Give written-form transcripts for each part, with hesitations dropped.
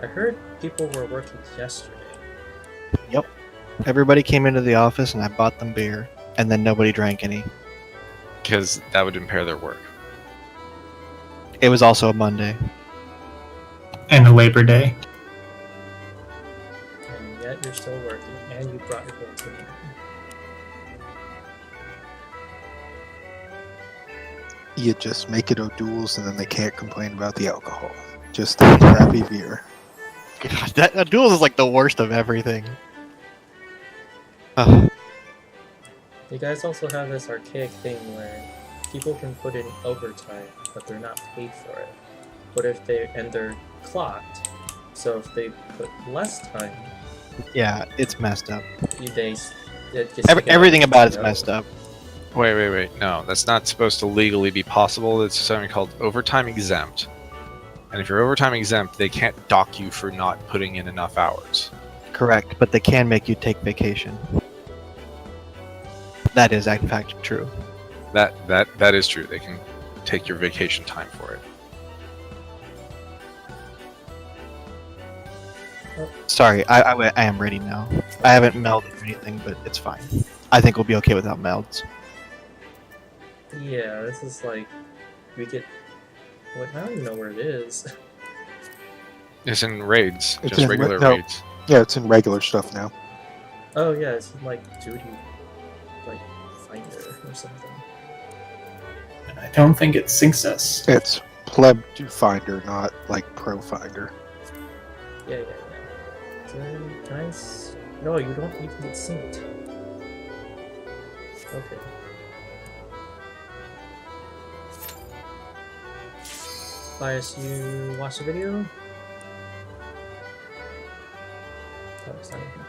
I heard people were working yesterday. Yep. Everybody came into the office and I bought them beer, and then nobody drank any. Because that would impair their work. It was also a Monday. And a Labor Day. And yet you're still working, and you brought your whole team. You just make it O'Doul's and then they can't complain about the alcohol. Just a crappy beer. God, that duels is like the worst of everything. Ugh. You guys also have this archaic thing where people can put in overtime, but they're not paid for it. But if they're clocked, so if they put less time, Yeah, it's messed up. Everything about it's messed up. Wait. No, that's not supposed to legally be possible. It's something called overtime exempt. And if you're overtime exempt, they can't dock you for not putting in enough hours. Correct, but they can make you take vacation. That is, in fact, true. That is true. They can take your vacation time for it. Sorry, I am ready now. I haven't melded or anything, but it's fine. I think we'll be okay without melds. Yeah, this is like we get. What? I don't even know where it is. It's in raids, It's just in regular no. raids. Yeah, it's in regular stuff now. Oh yeah, it's like duty, like finder or something. I don't think it syncs us. It's pleb finder, not like pro finder. Yeah. Nice. No, you don't even get synced. Okay. Bias, you watch the video? Oh, it's not in here.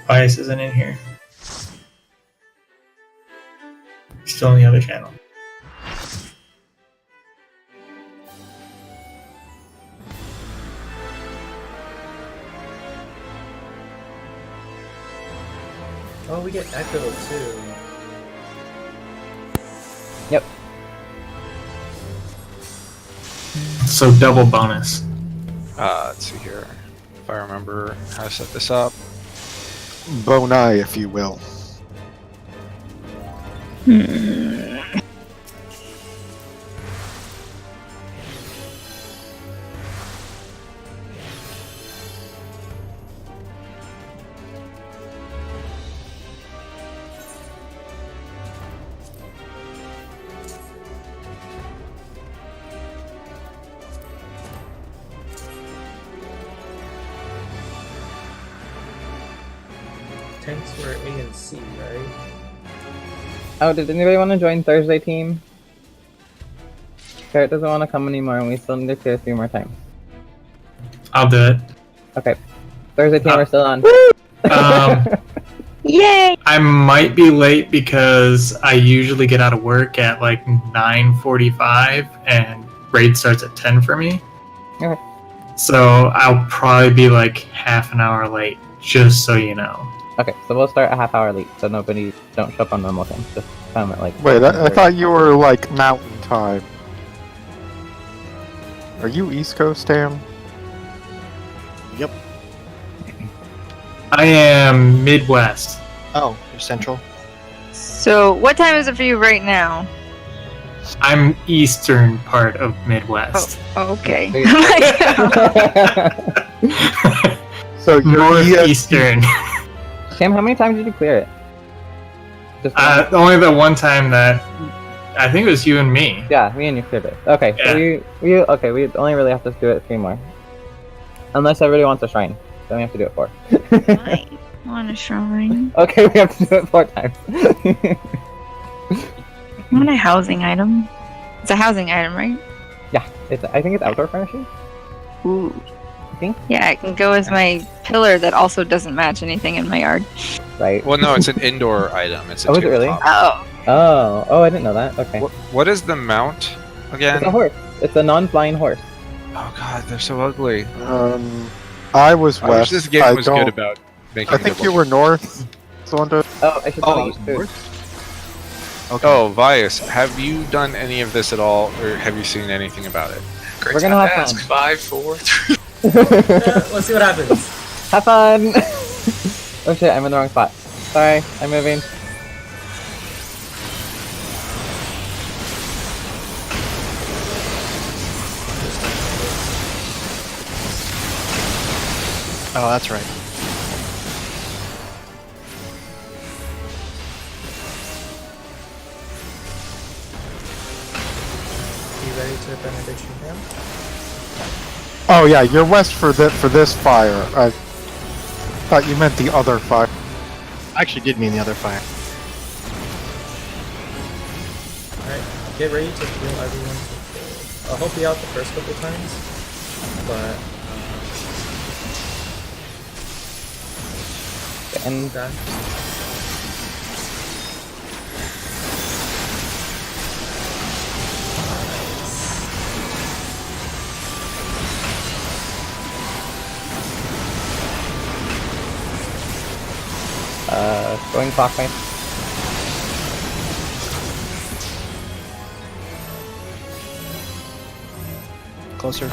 Bias isn't in here. He's still on the other channel. Oh, we get Echo too. Yep. So double bonus. Let's see here. If I remember how to set this up. Bone-eye, if you will. Tanks were A and C, right? Oh, did anybody want to join Thursday team? Carrot doesn't want to come anymore, and we still need to clear 3 more times. I'll do it. Okay. Thursday team, we're still on. Yay! I might be late because I usually get out of work at like 9:45 and raid starts at 10 for me. Okay. So I'll probably be like half an hour late, just so you know. Okay, so we'll start a half hour late, so nobody don't show up on normal time. Just come at like. Wait, I thought you were like mountain time. Are you East Coast, Tam? Yep. I am Midwest. Oh, you're central. So, what time is it for you right now? I'm eastern part of Midwest. Oh, okay. So you're Northeastern. Sam, how many times did you clear it? Just Only the one time that I think it was you and me. yeah, me and you cleared it. Okay, Yeah. so we only really have to do it 3 more. Unless everybody wants a shrine, then we have to do it 4. I want a shrine. Okay, we have to do it 4 times. I want a housing item. It's a housing item, right? Yeah, I think it's outdoor furnishing. Ooh. I think. Yeah, I can go as my pillar that also doesn't match anything in my yard. Right. Well, no, it's an indoor item. It's a Oh, is it really? tabletop. Oh. Oh, I didn't know that. Okay. What is the mount again? It's a horse. It's a non-flying horse. Oh god, they're so ugly. I was I wish west. this game I was don't- good about making. I think it you look- were north, the one to. Oh, I should probably use food. Okay. Oh, Vias, have you done any of this at all, or have you seen anything about it? Great We're time gonna to have ask. fun. 5, 4, 3. Let's see what happens. Have fun! Oh shit, I'm in the wrong spot. Sorry, I'm moving. Oh, that's right. You ready to benediction him? Oh yeah, you're west for this fire. I thought you meant the other fire. I actually did mean the other fire. Alright, get ready to heal everyone to full. I'll help you out the first couple times, but And that going clockwise. Closer.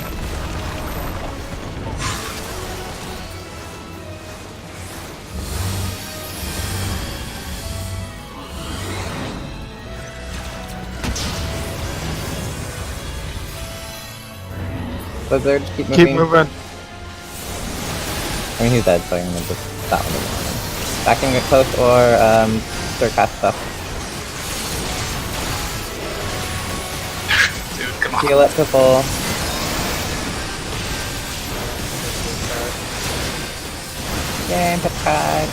Blizzard, keep moving. Keep moving. I mean, he's dead, so I'm gonna just that one. Back and get close, or start cast stuff. Dude, come on. Heal it to full. Yay, I'm petrified.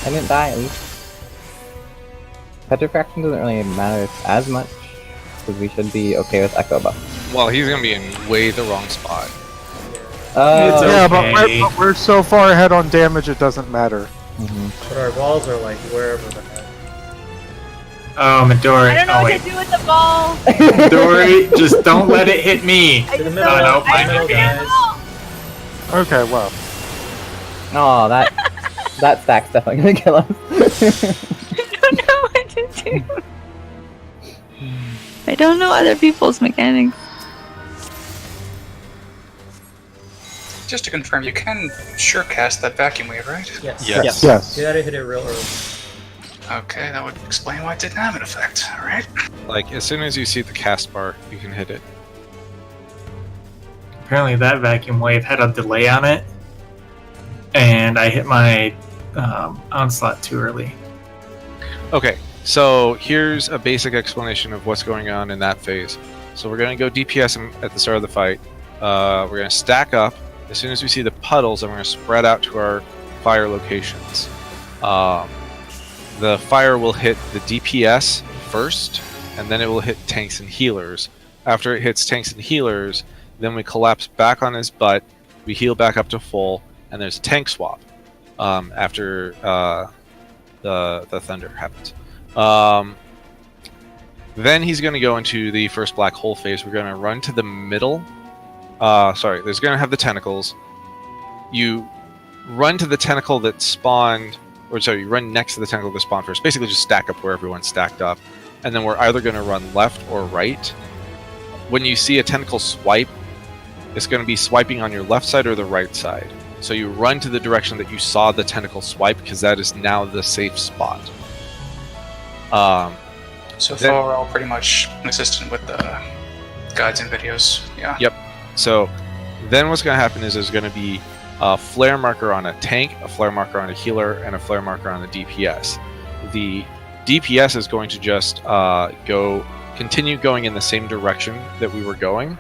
I didn't die at least. Petrifaction doesn't really matter as much, because we should be okay with Echo buff. Well, he's gonna be in way the wrong spot. Oh, Yeah, okay. but we're so far ahead on damage it doesn't matter. but our walls are like wherever the heck. Oh, Midori. I don't know Oh, what wait. to do with the ball. Midori, just don't let it hit me. I To the just middle, don't no, know. I middle, understand the guys. ball. Okay, well. Oh, that stack's definitely gonna kill us. I don't know what to do. I don't know other people's mechanics. Just to confirm, you can sure cast that vacuum wave, right? Yes. Yes. Yes. You gotta hit it real early. Okay, that would explain why it didn't have an effect. Alright. Like, as soon as you see the cast bar, you can hit it. Apparently that vacuum wave had a delay on it, and I hit my onslaught too early. Okay, so here's a basic explanation of what's going on in that phase. So we're going to go DPS at the start of the fight. We're going to stack up. As soon as we see the puddles, then we're going to spread out to our fire locations. The fire will hit the DPS first, and then it will hit tanks and healers. After it hits tanks and healers, then we collapse back on his butt, we heal back up to full, and there's a tank swap after the thunder happens. Then he's going to go into the first black hole phase. We're going to run to the middle. There's going to have the tentacles. You run to the tentacle that spawned, you run next to the tentacle that spawned first. Basically, just stack up where everyone's stacked up. And then we're either going to run left or right. When you see a tentacle swipe, it's going to be swiping on your left side or the right side. So you run to the direction that you saw the tentacle swipe, because that is now the safe spot. So Then- far, we're all pretty much consistent with the guides and videos. Yeah. Yep. So then what's going to happen is there's going to be a flare marker on a tank, a flare marker on a healer, and a flare marker on the DPS. The DPS is going to just continue going in the same direction that we were going.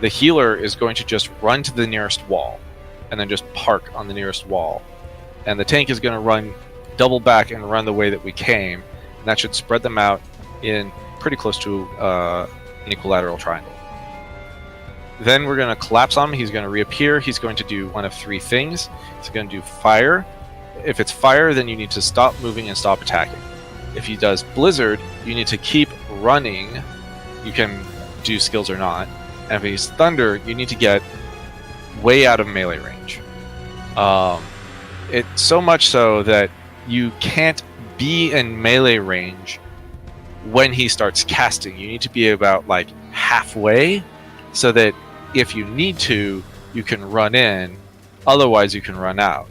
The healer is going to just run to the nearest wall and then just park on the nearest wall. And the tank is going to run double back and run the way that we came. And that should spread them out in pretty close to an equilateral triangle. Then we're going to collapse on him. He's going to reappear. He's going to do one of three things. He's going to do fire. If it's fire, then you need to stop moving and stop attacking. If he does blizzard, you need to keep running. You can do skills or not. And if he's thunder, you need to get way out of melee range. It so much so that you can't be in melee range when he starts casting. You need to be about like halfway, so that if you need to, you can run in. Otherwise, you can run out.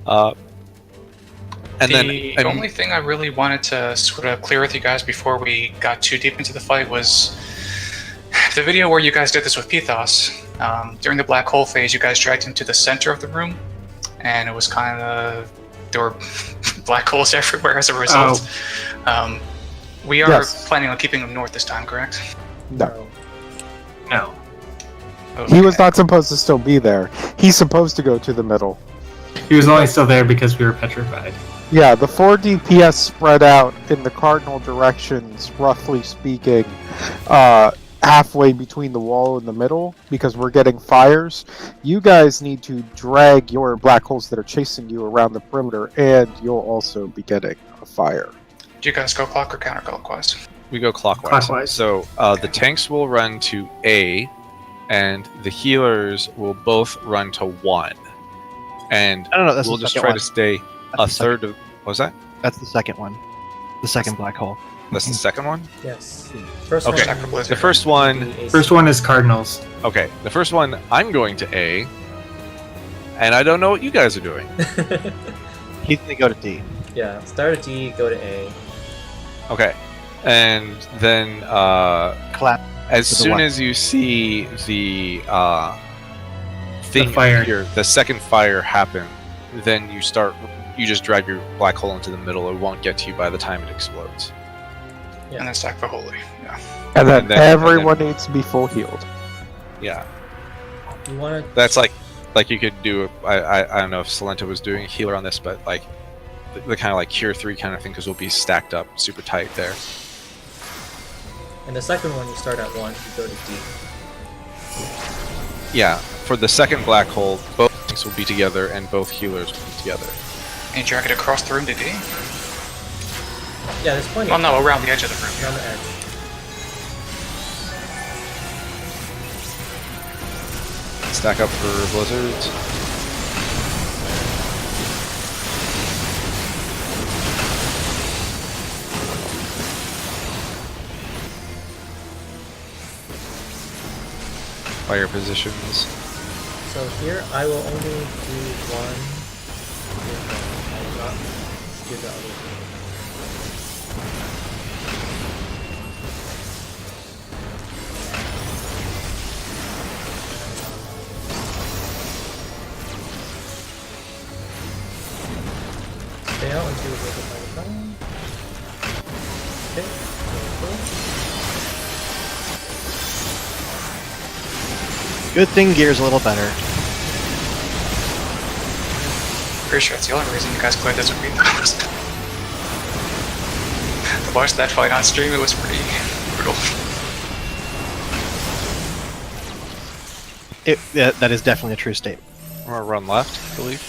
The only thing I really wanted to sort of clear with you guys before we got too deep into the fight was the video where you guys did this with Pithos. During the black hole phase, you guys dragged him to the center of the room, and it was kind of, there were black holes everywhere as a result. We are planning on keeping him north this time, correct? No. No. Okay. He was not supposed to still be there. He's supposed to go to the middle. He was only still there because we were petrified. Yeah, the 4 DPS spread out in the cardinal directions, roughly speaking, halfway between the wall and the middle, because we're getting fires. You guys need to drag your black holes that are chasing you around the perimeter, and you'll also be getting a fire. Do you guys go clock or counterclockwise? We go clockwise. Clockwise. So the tanks will run to A, and the healers will both run to 1. And I don't know. That's we'll the just second try one. to stay That's a the second- third of. What was that? That's the second one. The second black hole. That's the second one? Yes. First Okay. one. The first one. First one is Cardinals. Okay. The first one, I'm going to A. And I don't know what you guys are doing. He's gonna go to D. Yeah, start at D, go to A. Okay. And then Clap. as To the soon one. as you see the thing fire. appear, the second fire happen, then you just drag your black hole into the middle. It won't get to you by the time it explodes. And then stack for holy. Yeah. And then, And then- everyone needs to be full healed. Yeah. You want to. That's like you could do. I don't know if Salenta was doing a healer on this, but like the kind of like cure 3 kind of thing, because we'll be stacked up super tight there. And the second one, you start at 1, you go to D. Yeah. For the second black hole, both things will be together and both healers will be together. And you drag it across the room to D? Yeah, there's plenty. Well, no, around the edge of the room. Around the edge. Stack up for blizzards. Fire positions. So here, I will only do 1. I will not do the other thing. Stay out until you get the final time. Okay, cool. Good thing gear's a little better. Pretty sure that's the only reason you guys played this with me. To watch that fight on stream, it was pretty brutal. That is definitely a true statement. I'm gonna run left, I believe.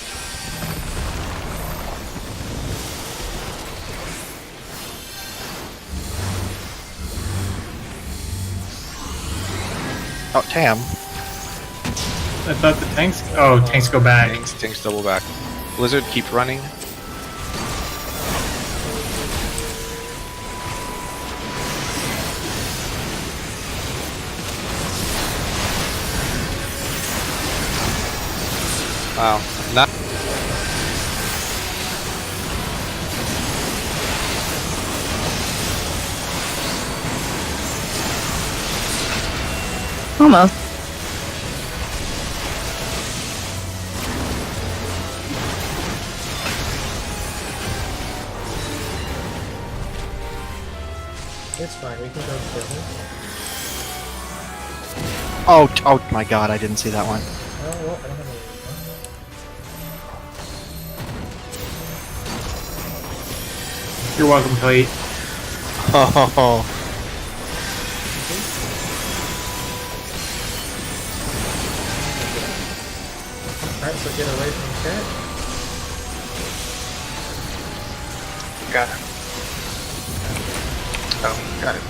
Oh, Tam. I thought the tanks. Oh, tanks go back. Tanks double back. Blizzard, keep running. Wow. Not. Almost. It's fine, we can go together. Oh my god, I didn't see that one. Oh, well, I don't have any. You're welcome, Kate. Oh, Alright, so get away from the cat. Got it. Oh, got it.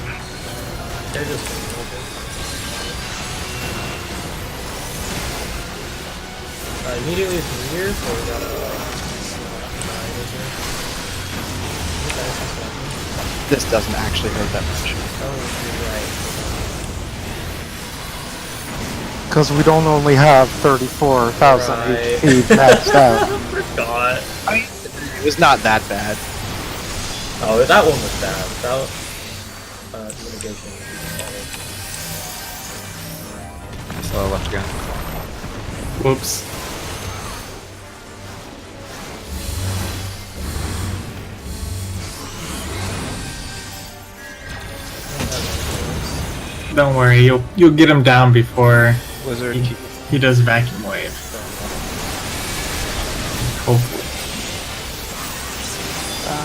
They're just immediately from here, so we gotta This doesn't actually hurt that much. Oh, Because we don't only have 34,000 Right. HP maxed out. you're right. Forgot. It was not that bad. Oh, that one was bad. That mitigation was So I left again. Whoops. Don't worry, you'll get him down before Wizard. he does vacuum wave. Hopefully.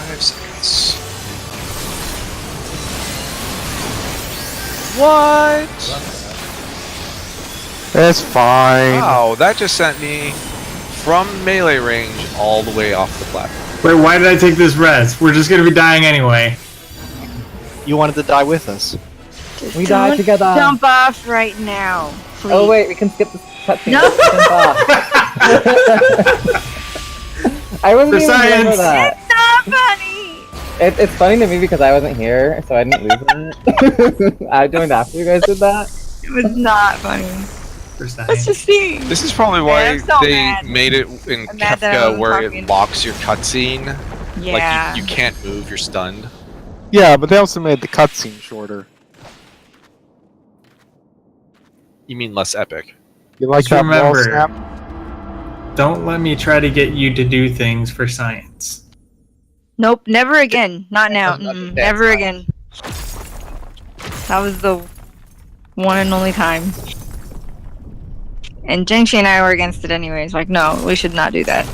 5 seconds. What? It's fine. Wow, that just sent me from melee range all the way off the platform. Wait, why did I take this res? We're just gonna be dying anyway. You wanted to die with us. We died together. Jump off right now, please. Oh wait, we can skip this cutscene. No. Jump off. I wasn't For even here for science. that. It's not funny. It's funny to me because I wasn't here, so I didn't lose it. I joined after you guys did that. It was not funny. For Let's science. just see. This is probably why I'm so they mad. made it in I'm mad that I Kefka wasn't where talking. it locks your cutscene. Yeah. Like you can't move, you're stunned. Yeah, but they also made the cutscene shorter. You mean less epic. You like Just that wall remember- snap? Don't let me try to get you to do things for science. Nope, never again. Not now. doesn't understand Never science. again. That was the one and only time. And Jengshi and I were against it anyways. Like, no, we should not do that.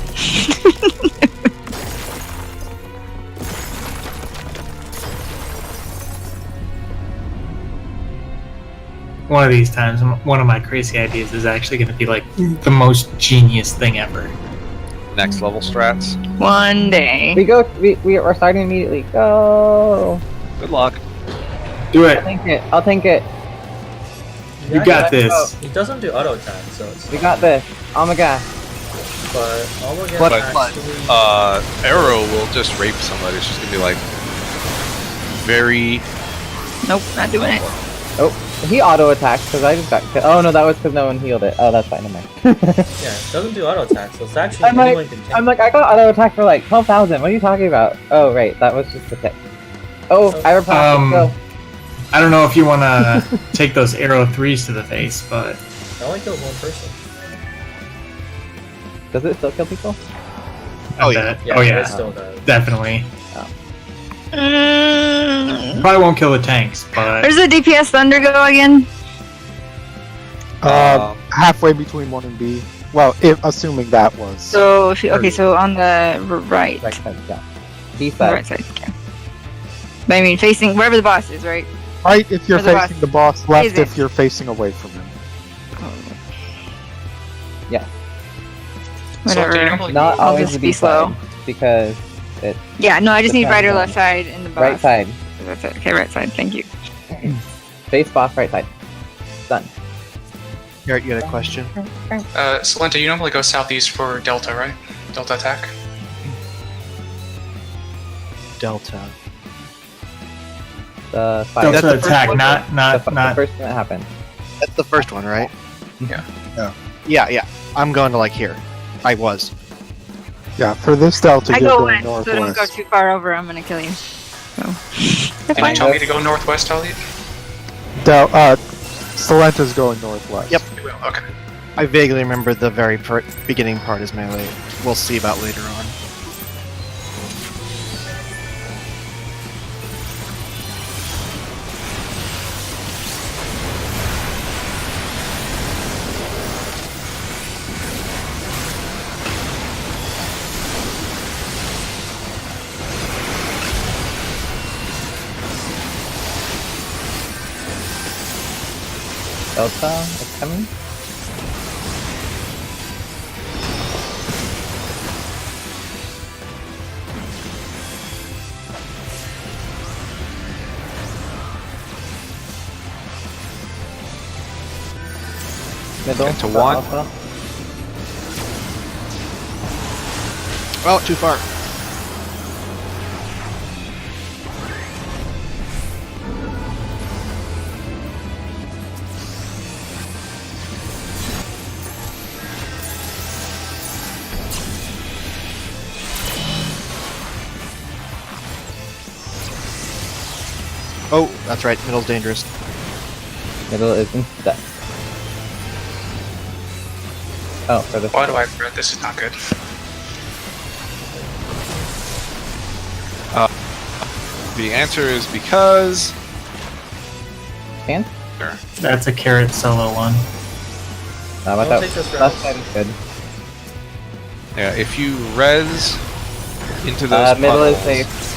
One of these times, one of my crazy ideas is actually going to be like the most genius thing ever. Next level strats. One day. We are starting immediately. Go. Good luck. Do I'll it. tank it. I'll tank it. You got this. He doesn't do auto attack, so it's We got this. Oh my god. but Almogan But, actually Arrow will just rape somebody. It's just gonna be like very. Nope, not doing it. Oh, he auto attacked because I just got killed. Oh no, that was because no one healed it. Oh, that's fine. Never mind. yeah, it doesn't do auto attack, so it's actually I'm like- anyone can tank. I'm like, I got auto attack for like 12,000. What are you talking about? Oh right, that was just a tick. Oh, I replied. Go. I don't know if you want to take those arrow 3s to the face, but I only killed one person. Does it still kill people? I Oh, bet. Yeah, Oh it yeah, still does. definitely. Mm. Probably won't kill the tanks, but Where's the DPS Thunder go again? Halfway between 1 and B. Well, assuming that was. So, if you, okay, so on the right. Right side, yeah. D The side. right side, okay. But I mean, facing wherever the boss is, right? Right if you're Or the boss. facing the boss, left Is it? if you're facing away from him. Whatever. So, do you normally Not I'll always just the be B slow. side because it's Yeah, no, I just need right or Depends left on- side in the boss. right side. That's it. Okay, right side. Thank you. Face boss, right side. Done. Garrett, you had a question? Salenta, you normally go southeast for Delta, right? Delta attack. Delta. The That's Delta the first attack, one, not the first thing that happened. That's the first one, right? Yeah. Yeah. I'm going to like here. I was. Yeah, for this delta, I you're go going west, so don't go northwest. too far over. I'm gonna kill you. So. That's Did you fine. tell me to go northwest, Elliot? Salenta's going northwest. Yep. You will. Okay. I vaguely remember the very beginning part is melee. We'll see about later on. Delta is coming. Middle. Get to one. Alpha. Oh, too far. Oh, that's right. Middle's dangerous. Middle isn't stuck. Oh, for this. Why do I regret this? Is not good. The answer is because. Can? That's a carrot solo one. No, but I'll take this that round. is good. Yeah, if you res into those Middle is puddles- safe.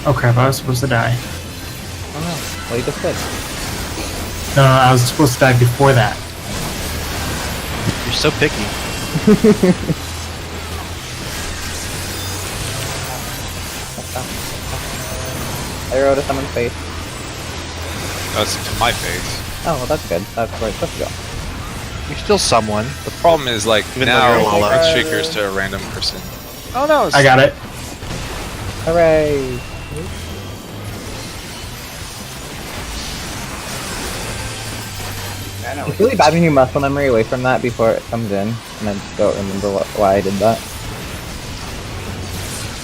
Oh crap, I was supposed to die. Oh no. Well, you just did. No, I was supposed to die before that. You're so picky. Arrow to someone's face. That's to my face. Oh, well, that's good. That's where it's supposed to go. You're still someone. The problem is like Even though now you're Lala. it shakers to a random person. Oh no! I got it. Hooray! It's really bad when you muscle memory away from that before it comes in, and I don't remember why I did that.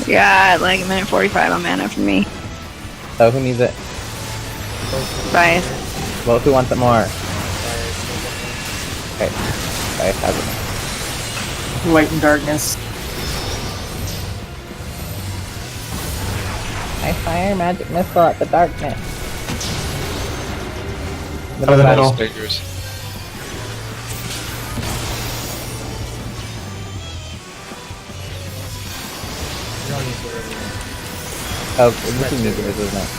Yeah, like a minute 45 on mana for me. So who needs it? Bias. Well, who wants it more? Okay. Bias has it. Light and darkness. I fire magic missile at the darkness. Oh, the middle. Shakers. Oh, this is meteors, isn't it?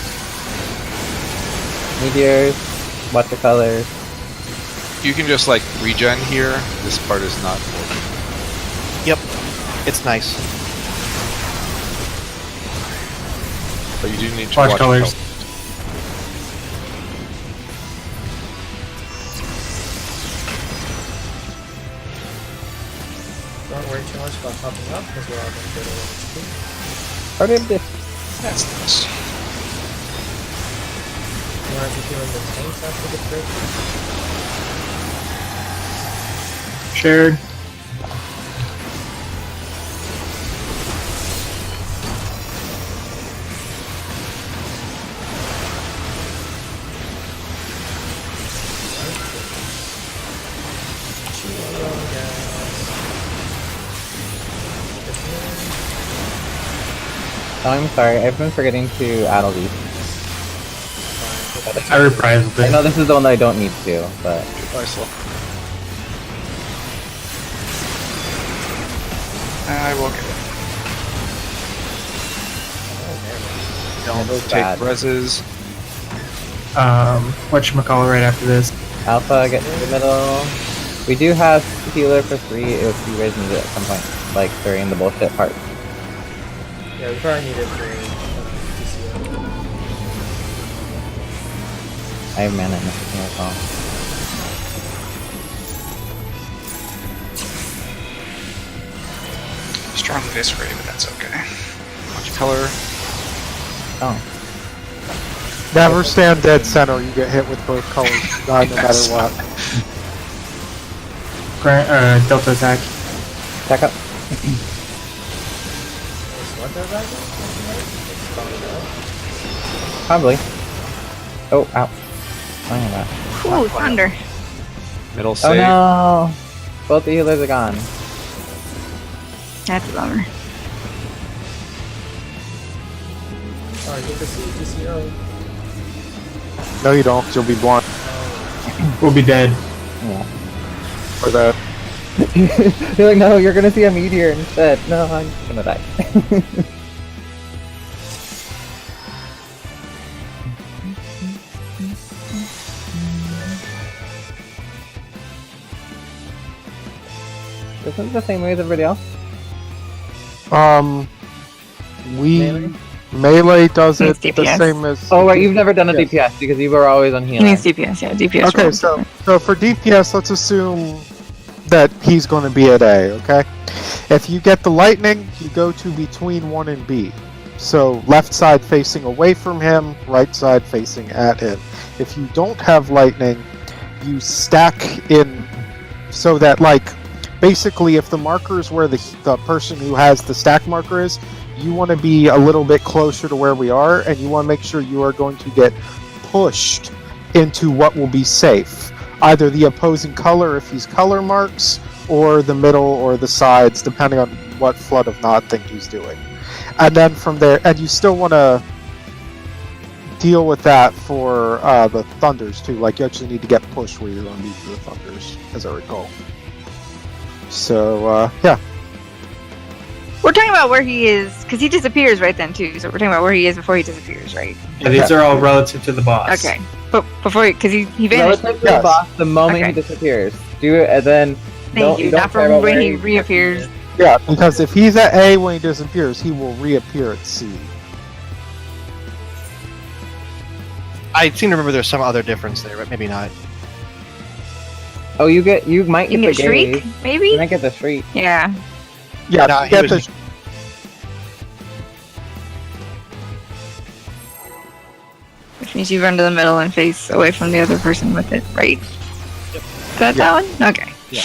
Meteors, watercolors. You can just like regen here. This part is not working. Yep. It's nice. But you do need to Watch watch colors. colors. Don't worry too much about popping up because we're all going to get a little HP. Part of this. That's nice. You want to be doing the tanks after the break? Shared. Oh, I'm sorry. I've been forgetting to add all these. I reprised I it. know this is the one that I don't need to, but I will get it. Don't Middle's take bad. reses. Whatchamacallit right after this. Alpha, get to the middle. We do have healer for free if you guys need it at some point, like during the bullshit part. Yeah, we probably need it for DCO. I have mana in this as well. Strongly disagree, but that's okay. Watch color. Oh, Never stand dead center. You get hit with both colors, die no matter what. Delta attack. check up. What does that do? Probably. Oh, ow. Oh, that. Ooh, thunder. Middle Oh save. no! Both the healers are gone. That's a bummer. Oh, you get to see DCO. No, you don't. 'Cause you'll be blind We'll be dead. Yeah. for that. You're like, no, you're gonna see a meteor instead. No, I'm just gonna die. Isn't it the same way as everybody else? Melee does Means it the DPS. same as. Oh, right, you've never done a Yes. DPS because you were always on He healing. means DPS, yeah, DPS. Okay, rolls. so for DPS, let's assume that he's going to be at A. Okay, if you get the lightning, you go to between 1 and B. So left side facing away from him, right side facing at him. If you don't have lightning, you stack in so that basically if the marker is where the person who has the stack marker is, you want to be a little bit closer to where we are, and you want to make sure you are going to get pushed into what will be safe. Either the opposing color if he's color marks, or the middle or the sides, depending on what Flood of Nod thing he's doing. And then from there, and you still want to deal with that for the Thunders too. You actually need to get pushed where you're going to be for the Thunders, as I recall. So, yeah. We're talking about where he is, because he disappears right then too. So we're talking about where he is before he disappears, right? Yeah, these are all relative to the boss. Okay, but before because he vanished. Relative to Yes. the boss, the moment Okay. he disappears. Do it, and then Thank you. don't Not care from about when where he reappears. Yeah, because if he's at A when he disappears, he will reappear at C. I seem to remember there's some other difference there, but maybe not. Oh, you might You can get get the Shriek, gaze. maybe? You might get the shriek. Yeah. Yeah, Nah, you he get was- the Which means you run to the middle and face away from the other person with it, right? Is that that one? Okay. Yeah.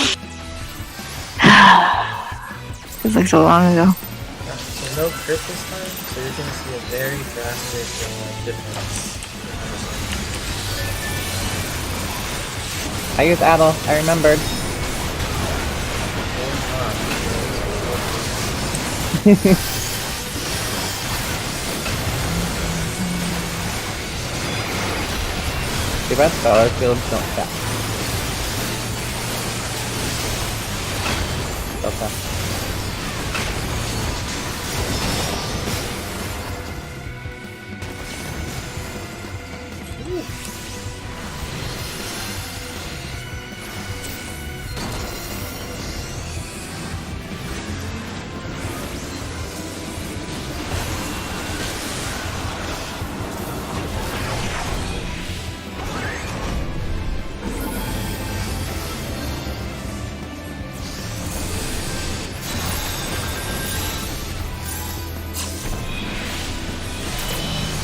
Feels like so long ago. So no crit this time, so you're gonna see a very drastic difference. I used Adel. I remembered. Too bad Scholar Fields don't stack. Okay.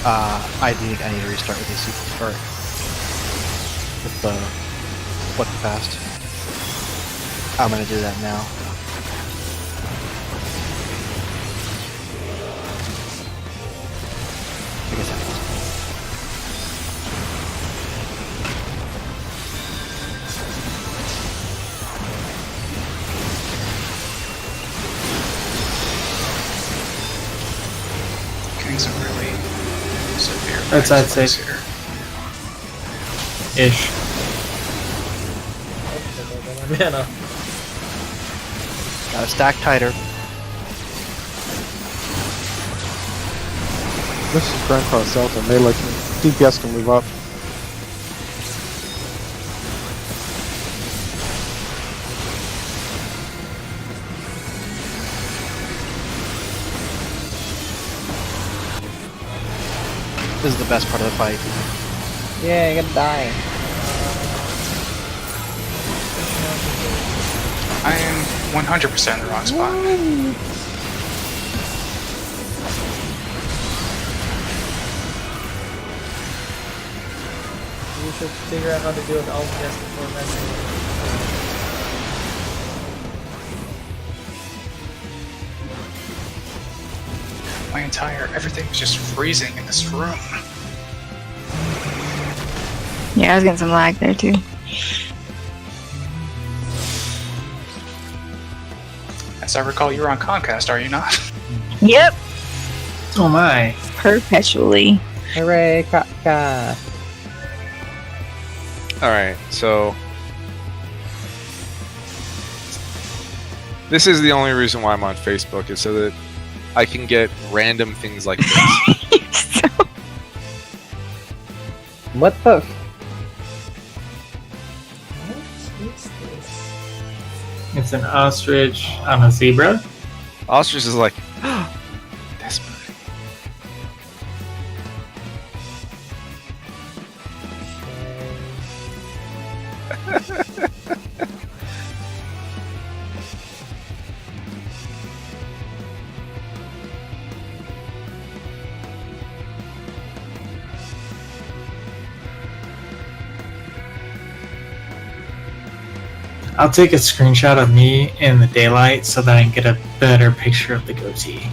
I need to restart with AC or with the flip fast. I'm gonna do that now. I guess that was Getting some really severe. That's, I'd say. backslaps here. Ish. Mana. gotta stack tighter. This is Grand Cross Delta. Melee DPS can move up. This is the best part of the fight. Yeah, you're gonna die. I am 100% in the wrong spot. You should figure out how to deal with LPS before messing. My entire everything was just freezing in this room. Yeah, I was getting some lag there too. As I recall, you were on Comcast, are you not? Yep. Oh my. Perpetually. Hooray, Kaka. Alright, so this is the only reason why I'm on Facebook, is so that I can get random things like this. What the? What is this? It's an ostrich on a zebra. Ostrich is like, this bird. I'll take a screenshot of me in the daylight so that I can get a better picture of the goatee.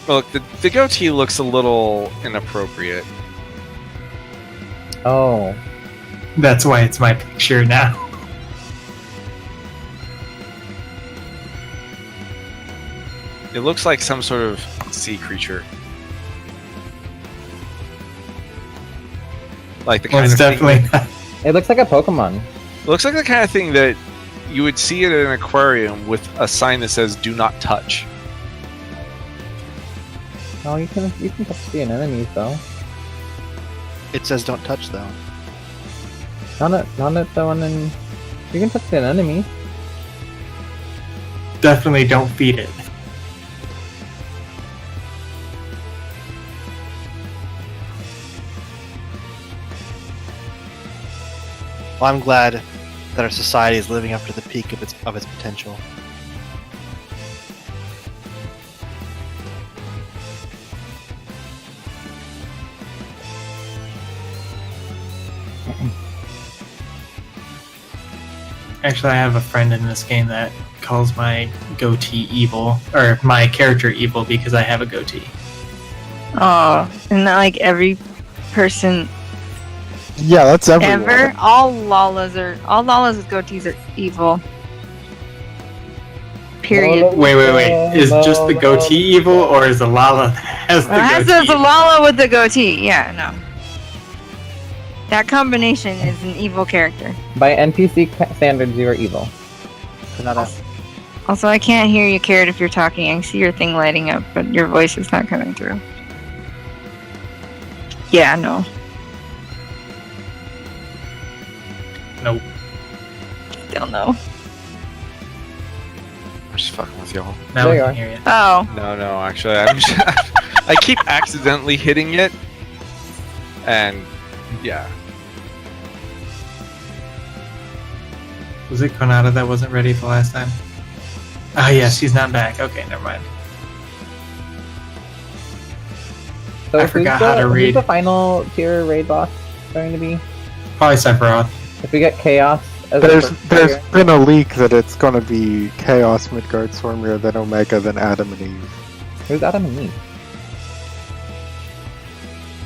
Well, look, the goatee looks a little inappropriate. Oh. That's why it's my picture now. It looks like some sort of sea creature. Like the kind Well, it's of definitely thing It looks like a Pokemon. it looks like the kind of thing that you would see at an aquarium with a sign that says "Do not touch." Oh, you can touch the anemones though. It says don't touch though. Not at the one in. You can touch the anemone. definitely don't feed it. Well, I'm glad that our society is living up to the peak of its potential. Actually, I have a friend in this game that calls my goatee evil, or my character evil, because I have a goatee. Oh, and not like every person Yeah, that's everyone. ever. All Lalas with goatees are evil. Period. Wait. Is just the goatee evil, or is the Lala that has the Well, it has goatee? the Lala with the goatee. Yeah, no. That combination is an evil character. By NPC standards, you are evil. Also, I can't hear you, Carrot, if you're talking. I see your thing lighting up, but your voice is not coming through. Yeah, no. Nope. Still no. I'm just fucking with y'all. Now There we you can are. hear you. Oh. No, actually, I'm just, I keep accidentally hitting it, and yeah. Was it Konata that wasn't ready the last time? Ah, yes, he's not back. Okay, never mind. So I who's forgot the, how to who's read. the final tier raid boss going to be? Probably Sephiroth. If we get Chaos as There's the first there's tier, been a leak that it's gonna be Chaos, Midgard, Stormir, then Omega, then Adam and Eve. who's Adam and Eve?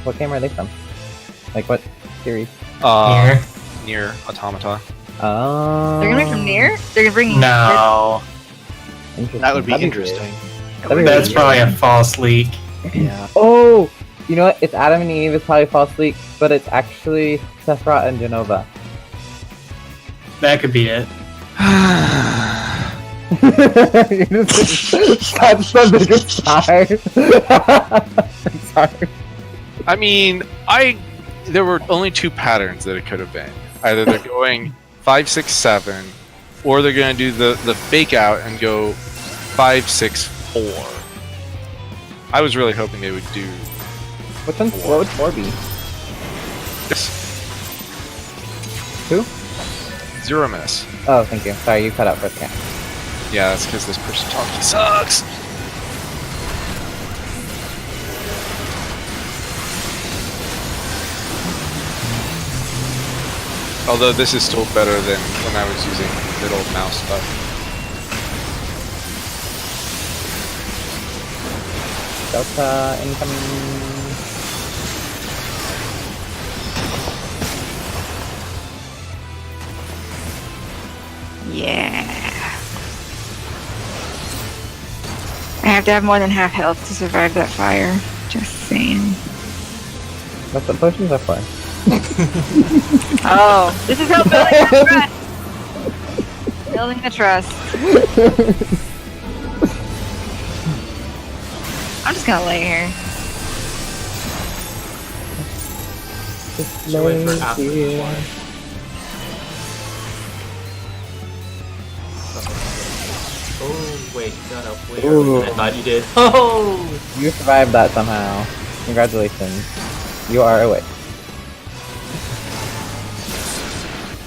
What game are they from? Like what series? Here. Near Automata. Oh. They're gonna be from near? They're gonna bring. No. Interesting. That would be That'd weird. interesting. That'd be That's really probably weird. a false leak. Yeah. Oh! You know what? It's Adam and Eve. It's probably false leak, but it's actually Sephiroth and Genova. That could be it. That's the biggest sigh. I'm sorry. I mean, there were only two patterns that it could have been. Either they're going 5, 6, 7, or they're going to do the fake out and go 5, 6, 4. I was really hoping they would do What would 4 be? this. Who? Zero miss. Oh, thank you. Sorry, you cut out for a second. Yeah, that's because this person talking sucks. Although this is still better than when I was using middle mouse button. Delta incoming. Yeah. I have to have more than half health to survive that fire. Just saying. That's what potions are for. Oh, this is how building the trust. Building the trust. I'm just gonna lay here. Just Should wait for lay after here. the Wait, you got up way earlier than I thought you did. Oh! You survived that somehow. Congratulations. You are awake.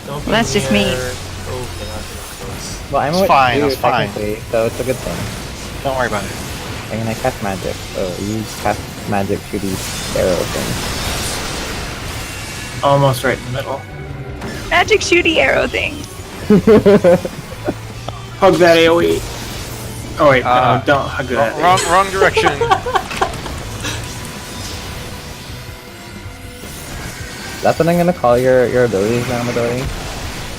Don't Well, that's just me. Okay, that's close. Well, I'm It's awake fine, too, it's fine. technically, so it's a good thing. Don't worry about it. And I cast magic, so you cast magic shooty arrow thing. Almost right in the middle. Magic shooty arrow thing. Hug that AoE. Oh wait, Uh, no, don't hug that. Wrong direction. That's what I'm gonna call your abilities now, Midori.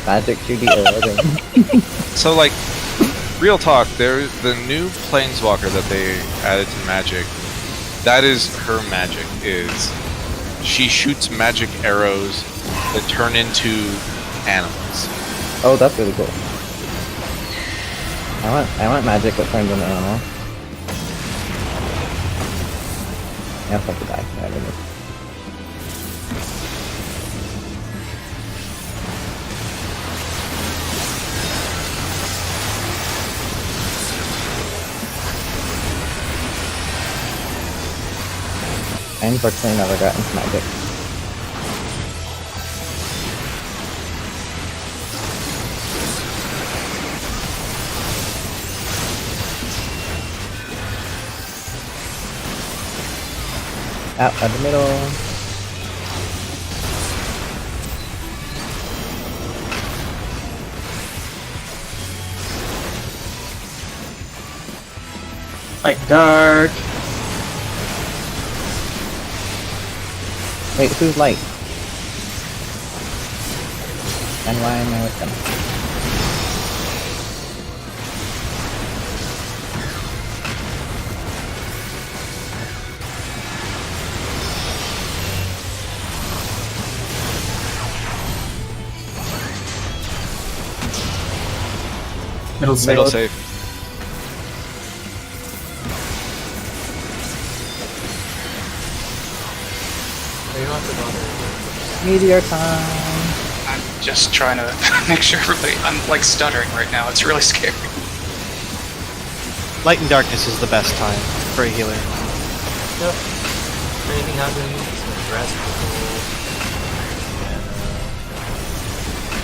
Magic shooty arrow thing. So like, real talk, the new planeswalker that they added to Magic, that is her magic, is she shoots magic arrows that turn into animals. Oh, that's really cool. I want magic that turns into an animal. I also have to die. Yeah, I didn't. I unfortunately never got into magic. Out of the middle. Like dark. Wait, who's light? And why am I with them? Middle Middle safe. safe. You don't have to bother. Meteor time! I'm just trying to make sure everybody. I'm like stuttering right now. It's really scary. Light and darkness is the best time for a healer. Yep. If anything happens, like rest people, and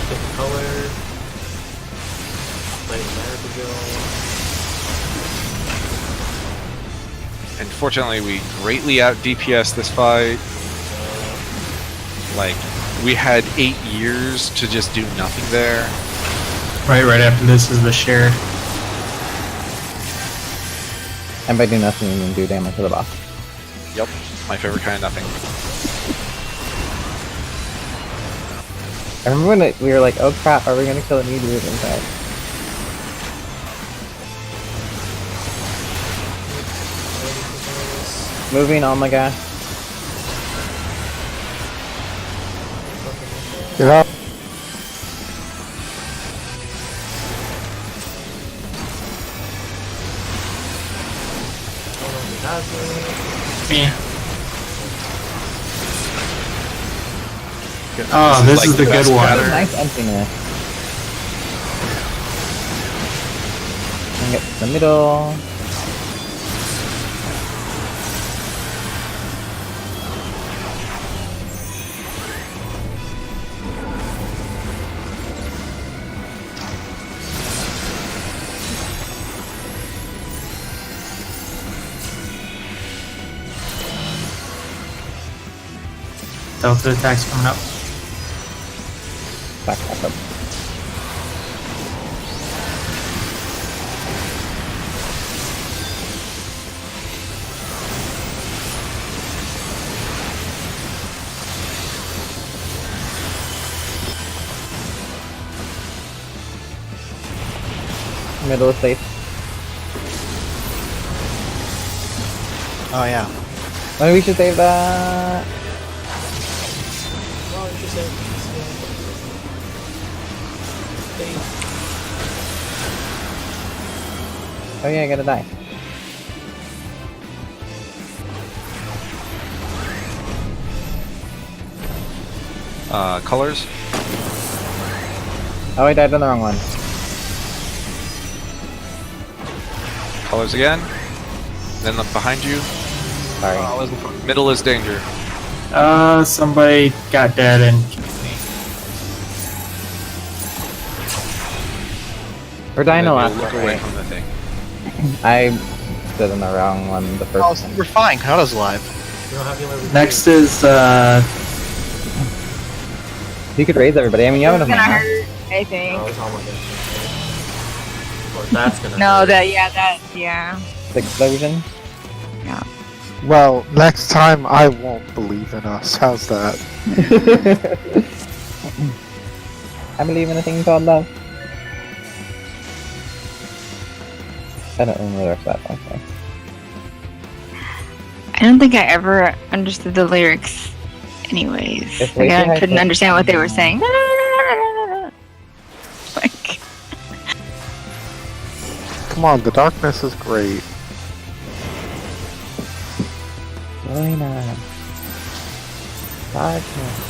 pick a color, play the matter to go. And fortunately, we greatly out DPS this fight. Like, we had 8 years to just do nothing there. Right after this is the shared. And by do nothing, you mean do damage to the boss. Yep, my favorite kind of nothing. I remember when we were like, oh crap, are we gonna kill a meteor inside? Moving, oh my gosh. Get up. Me. Oh, this is the good best one. pattern. Nice emptiness. And get to the middle. Delta attacks coming up. Back up. Middle is safe. Oh yeah. Maybe we should save that. Well, you just Oh yeah, I gotta die. Colors? Oh, I died on the wrong one. Colors again. Then look behind you. Sorry. Middle is danger. Somebody got dead and We're dying And the then last you look one, away right? from the thing. I stood in the wrong one the Oh, first time. we're fine. Kanata's alive. You don't have healer with next you. is You could raise everybody. I mean, you have It's enough gonna mana. hurt, I think. No, it's almost gonna hurt. Or that's gonna No, hurt. yeah. The explosion. Well, next time I won't believe in us. How's that? I believe in a thing called love. I don't remember the rest of that song. So. I don't think I ever understood the lyrics anyways. It's way Like, too I high couldn't pitch. understand what they were saying. Like, Come on, the darkness is great. Join us. Darkness.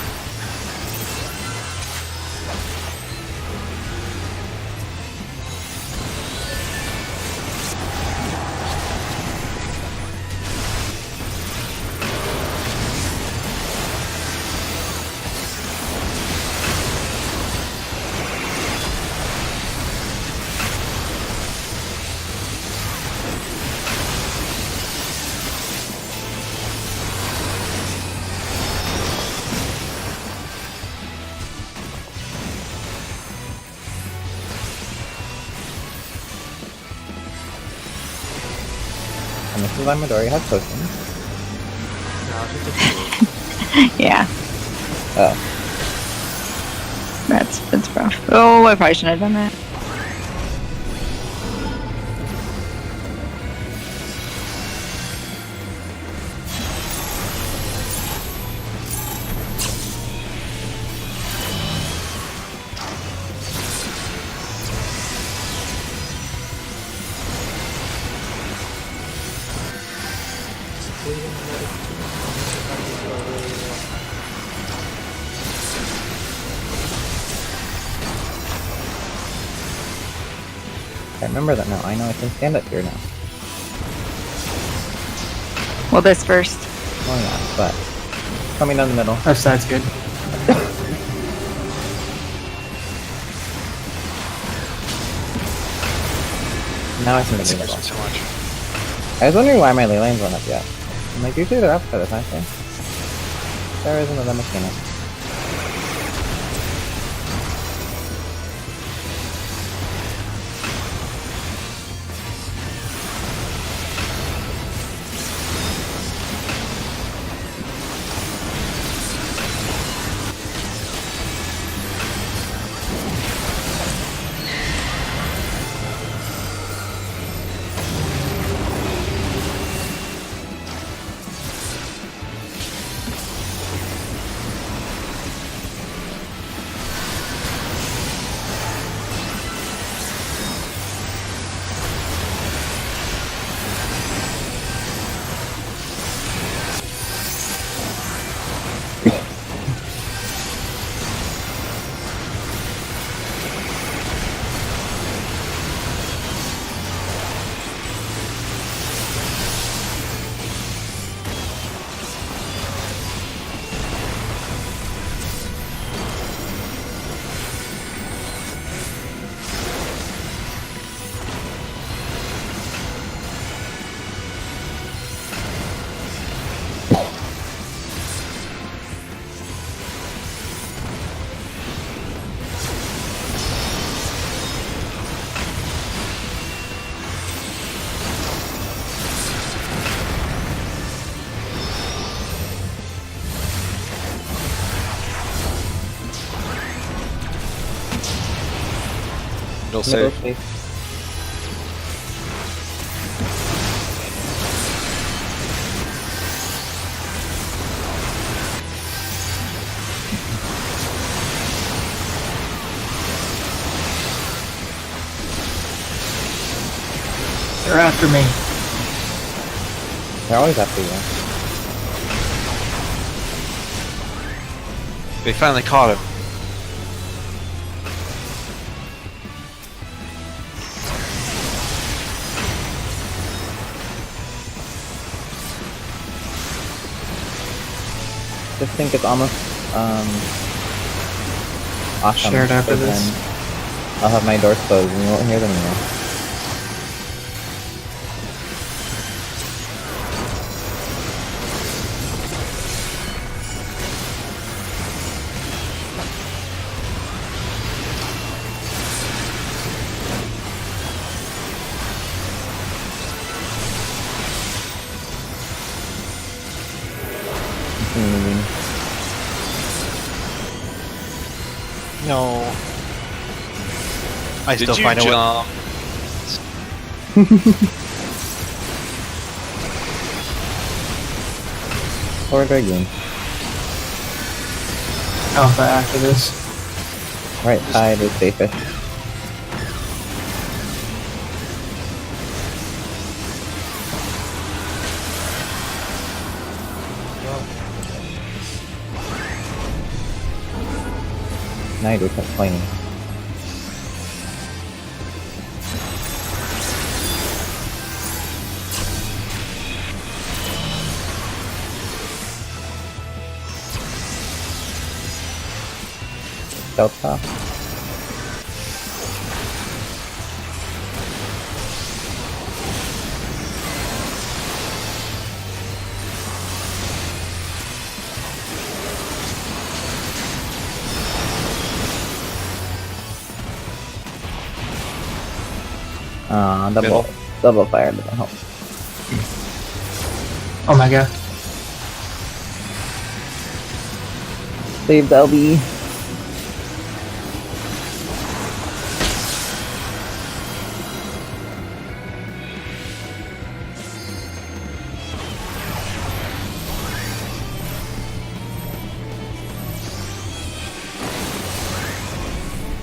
And this is why Midori has potions. No, it's just a yeah, Oh. that's rough. Oh, I probably shouldn't have done that. I remember that now. I know I can stand up here now. Well, this first. Well, yeah, but coming down the middle. left side's good. Now I can That make it scares me middle. so much. I was wondering why my ley lines weren't up yet. I'm like, usually they're up by the time. There is another mechanic. Middle Middle safe. safe. They're after me. They're always after you. They finally caught him. just think it's almost awesome. Shared after because this. then I'll have my doors closed and you won't hear them anymore. Moving. No. I Did still you find a way. jump? Or Dragoon. Alpha after this. Right side is safest. Now you're complaining. Delta. Middle. Double fire doesn't help. Oh my god. Save the LB.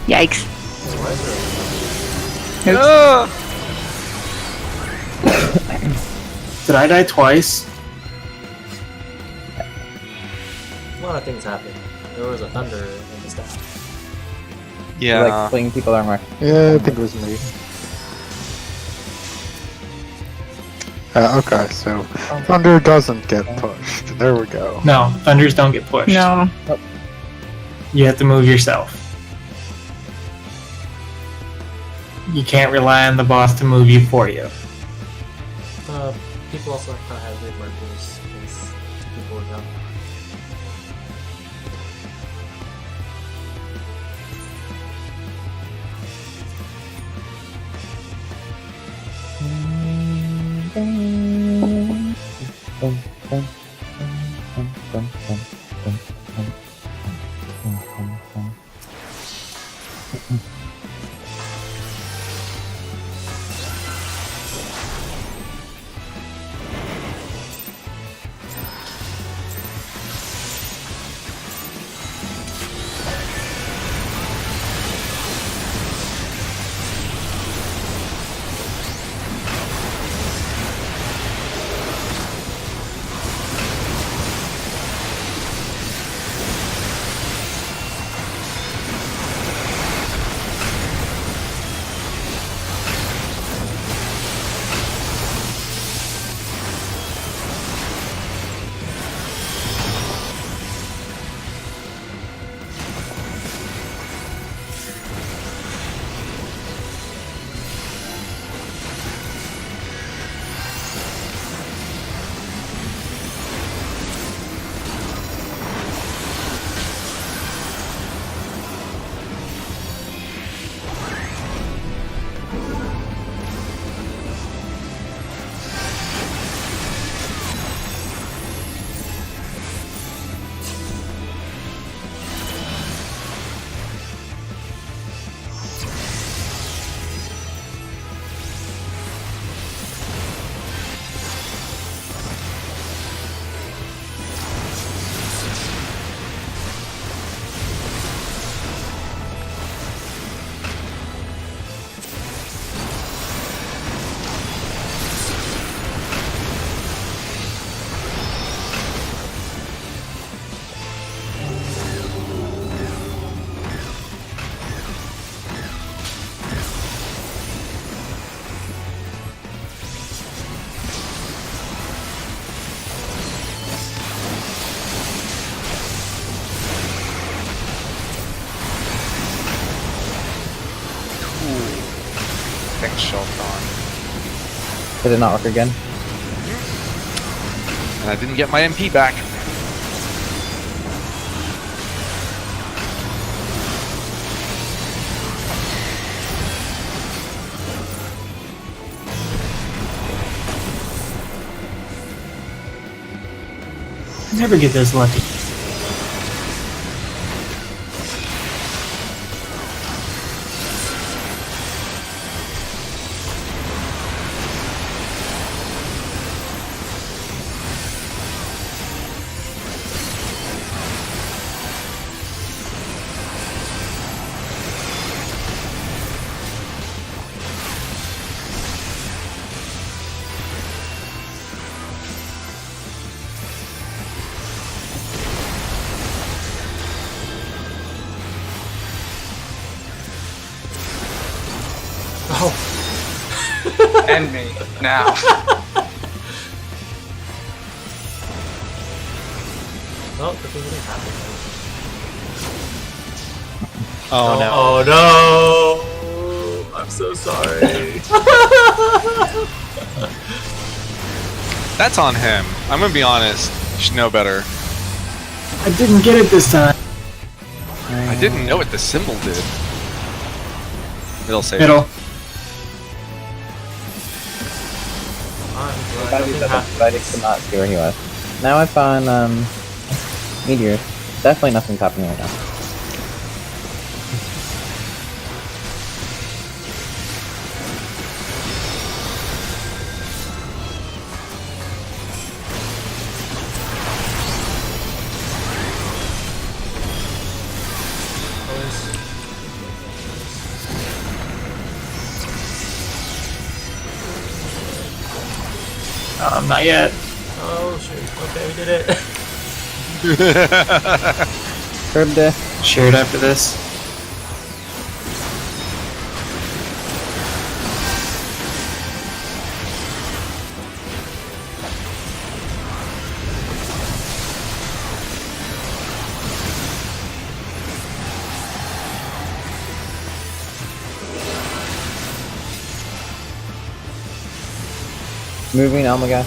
Yikes. Ah! Did I die twice? A lot of things happened. There was a thunder in the sky. Yeah. Like playing people armor. Yeah, I think it was me. Okay, so Thunder doesn't get pushed. There we go. No, thunders don't get pushed. No. You have to move yourself. You can't rely on the boss to move you for you. People also kind of have weird markers because people are dumb. shelf gone. Did it not work again? And I didn't get my MP back. I never get this lucky. End me now. Oh, the thing didn't happen. Oh, no. Oh no! I'm so sorry. That's on him. I'm gonna be honest. You should know better. I didn't get it this time. I didn't know what the symbol did. It'll say Middle. I could not see where he was. Now I found meteors. Definitely nothing's happening right now. Not yet. Oh shoot! Okay, we did it. Curb death. Shared after this. Moving Omega.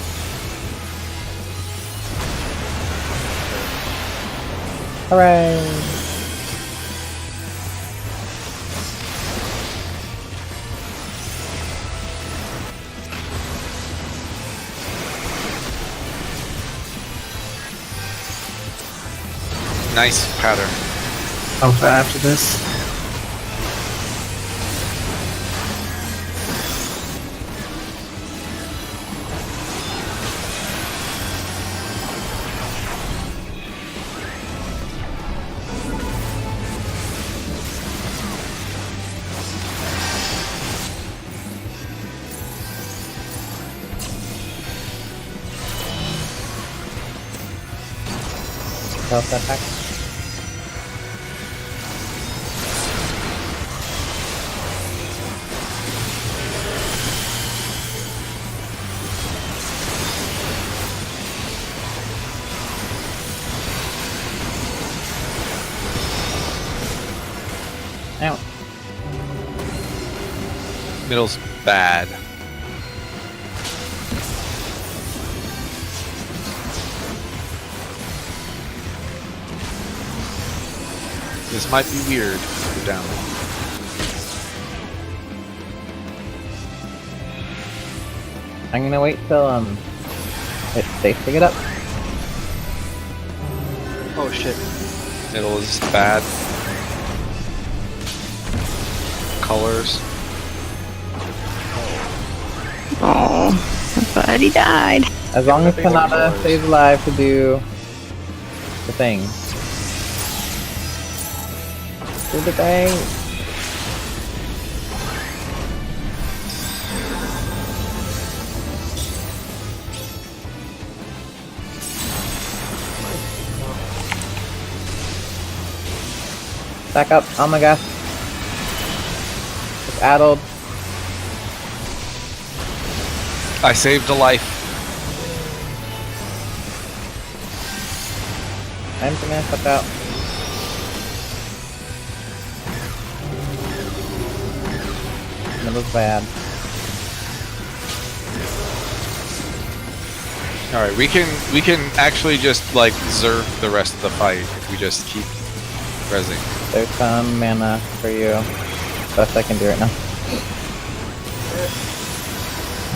Hooray! nice pattern. Alpha after this. Self attack. Ow. Middle's bad. This might be weird. Go down. I'm gonna wait till it's safe to get up. Oh shit. Middle is bad. Colors. Oh, but he died. As long as Nothing but Kanata colors. stays alive to do the thing. Do the thing. Back up, oh my gosh. It's addled. I saved a life. I'm gonna step out. That was bad. All right, we can actually just like zerg the rest of the fight if we just keep rezzing. There's some mana for you. Best I can do right now.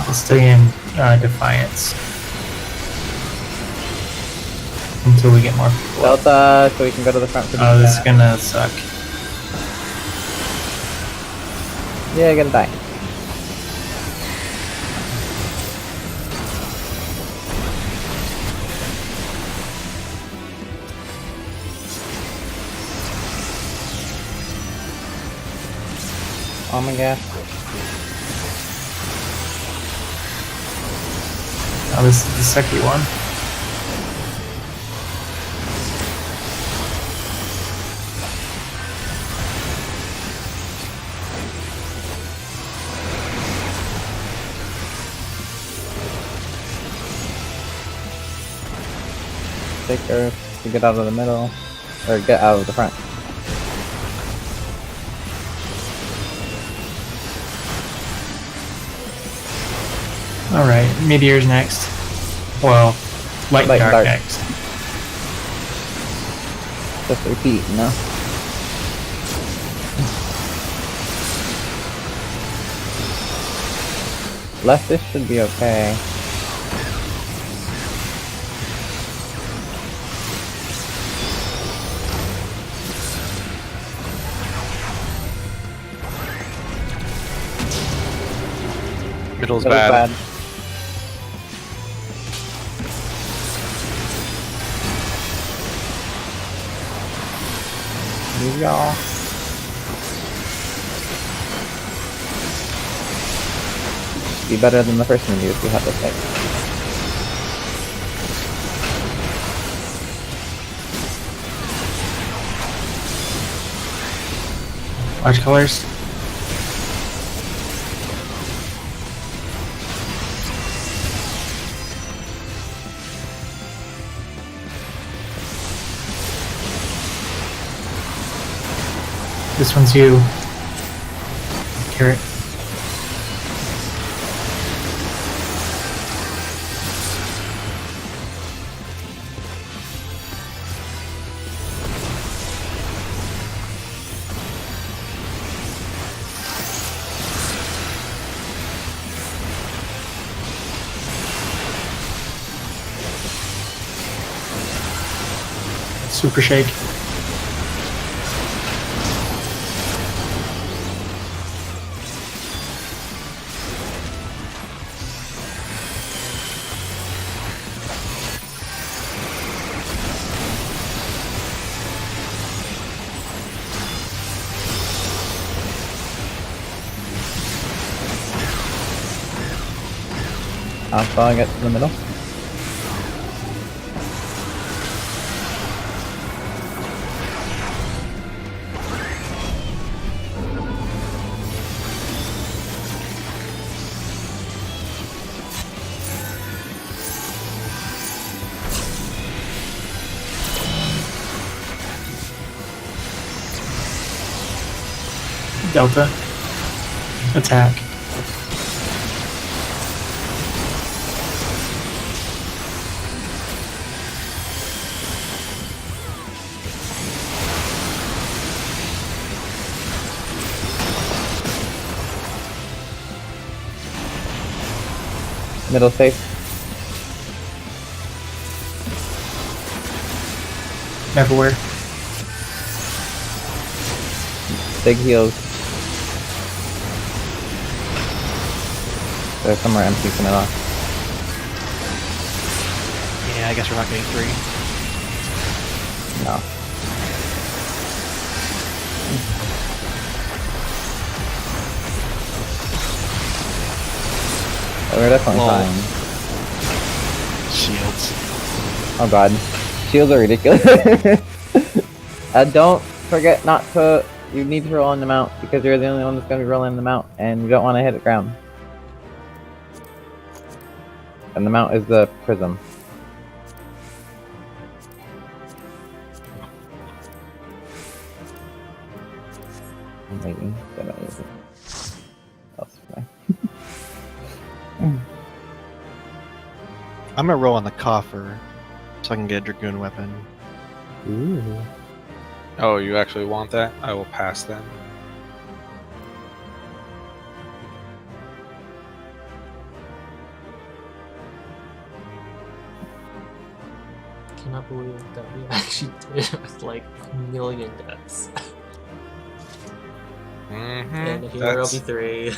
I'll stay in Defiance until we get more people. Delta, so we can go to the front for Oh, this is DPS. gonna suck. Yeah, you're gonna die. Oh my gosh. Oh, this is the sucky one. Take her to get out of the middle. Or get out of the front. Alright, Meteor's next. Well, Light and Dark next. Just repeat, you know? Leftish should be okay. Middle's Middle's bad. Move y'all. Be better than the first one if you have this thing. Watch colors. This one's you. Carrot. Super shake. I'll get to the middle. Delta. Attack. Middle safe. Everywhere. Big heals. There's somewhere empty from it off. Yeah, I guess we're not getting 3. No. Oh, we're definitely Lol. fine. Shields. Oh god. Shields are ridiculous. Don't forget not to... You need to roll in them out, because you're the only one that's going to be rolling them out, and you don't want to hit the ground. And the mount is the prism. I'm waiting. Don't know anything else. I'm gonna roll on the coffer so I can get a dragoon weapon. Ooh. Oh, you actually want that? I will pass then. I cannot believe that we actually did it with like a million deaths. And here will be 3.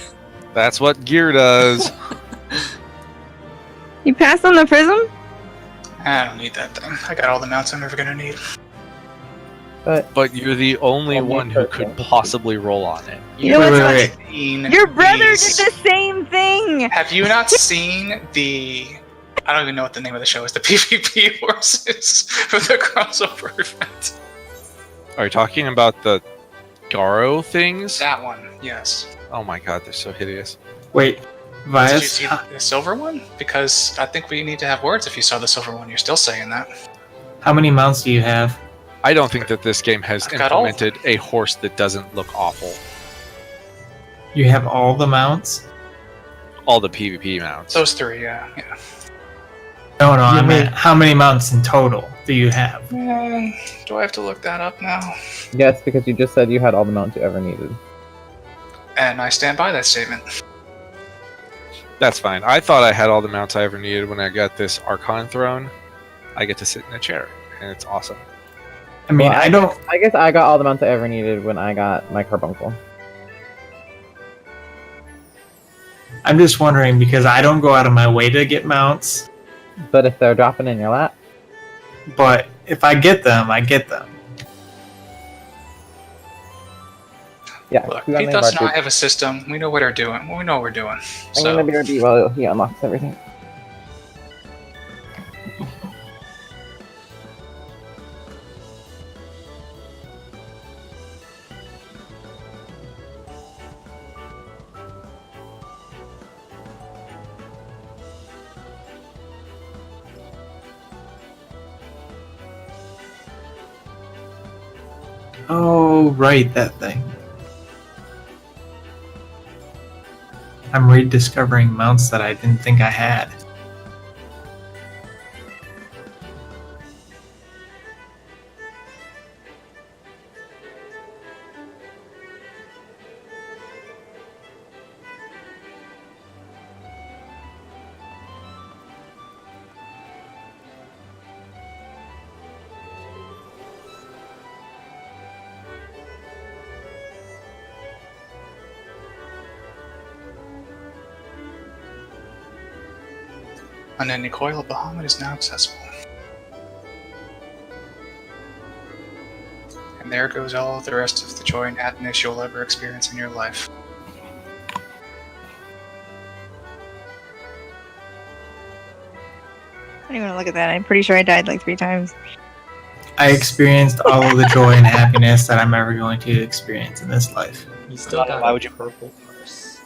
That's what gear does. You passed on the prism? I don't need that thing. I got all the mounts I'm ever gonna need. But you're the only Only one who person. could possibly roll on it. You know what's Wait. Seen Your brother these- did the same thing! Have you not seen the? I don't even know what the name of the show is. The PvP horses for the crossover event. Are you talking about the Garo things? That one, yes. Oh my god, they're so hideous. Wait, Did you Vias, see the silver one? Because I think we need to have words if you saw the silver one. You're still saying that. how many mounts do you have? I don't think that this game has I've got all of implemented a horse that doesn't look awful. You have all the mounts? All the PvP mounts. Those 3, yeah. No, You I mean- meant how many mounts in total do you have? Do I have to look that up now? Yes, because you just said you had all the mounts you ever needed. And I stand by that statement. That's fine. I thought I had all the mounts I ever needed when I got this Archon throne. I get to sit in a chair, and it's awesome. I mean, Well, I don't. I guess I got all the mounts I ever needed when I got my carbuncle. I'm just wondering because I don't go out of my way to get mounts, But if they're dropping in your lap, but if I get them, I get them. yeah. Look, you got my Pithos and I barcode. have a system. We know what we're doing. We know what we're doing. I'm So, gonna BRB while he unlocks everything. Oh, right, that thing. I'm rediscovering mounts that I didn't think I had. Unending Coil of Bahamut is now accessible. And there goes all of the rest of the joy and happiness you'll ever experience in your life. I don't even want to look at that. I'm pretty sure I died like 3 times. I experienced all of the joy and happiness that I'm ever going to experience in this life. You still got Why a would you- purple purse.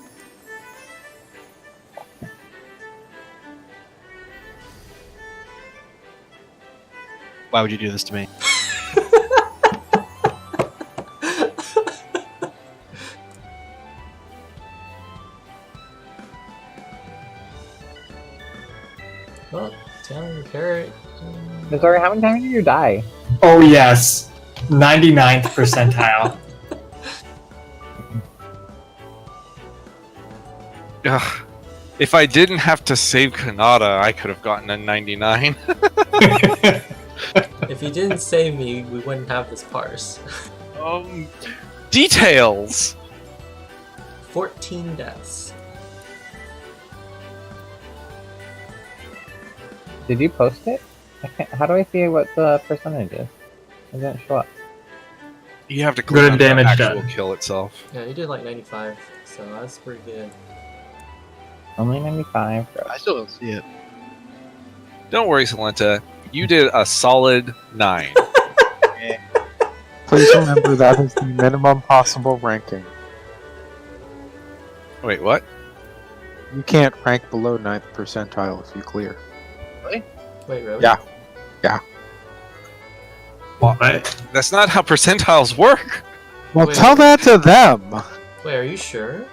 Why would you do this to me? Well, down your carrot. Missouri, how many times did you die? Oh, yes. 99th percentile. Ugh. If I didn't have to save Kanata, I could have gotten a 99. If you didn't save me, we wouldn't have this parse. Details! 14 deaths. Did you post it? I can't, how do I see what the percentage is? It didn't show up. You have to Good click on the damage actual done. kill itself. Yeah, you did like 95, so that's pretty good. Only 95. Gross. I still don't see it. Don't worry, Salenta. You did a solid 9. Please remember that is the minimum possible ranking. Wait, what? You can't rank below 9th percentile if you clear. Wait, really? Yeah. But That's not how percentiles work. Well, Wait. tell that to them. Wait, are you sure?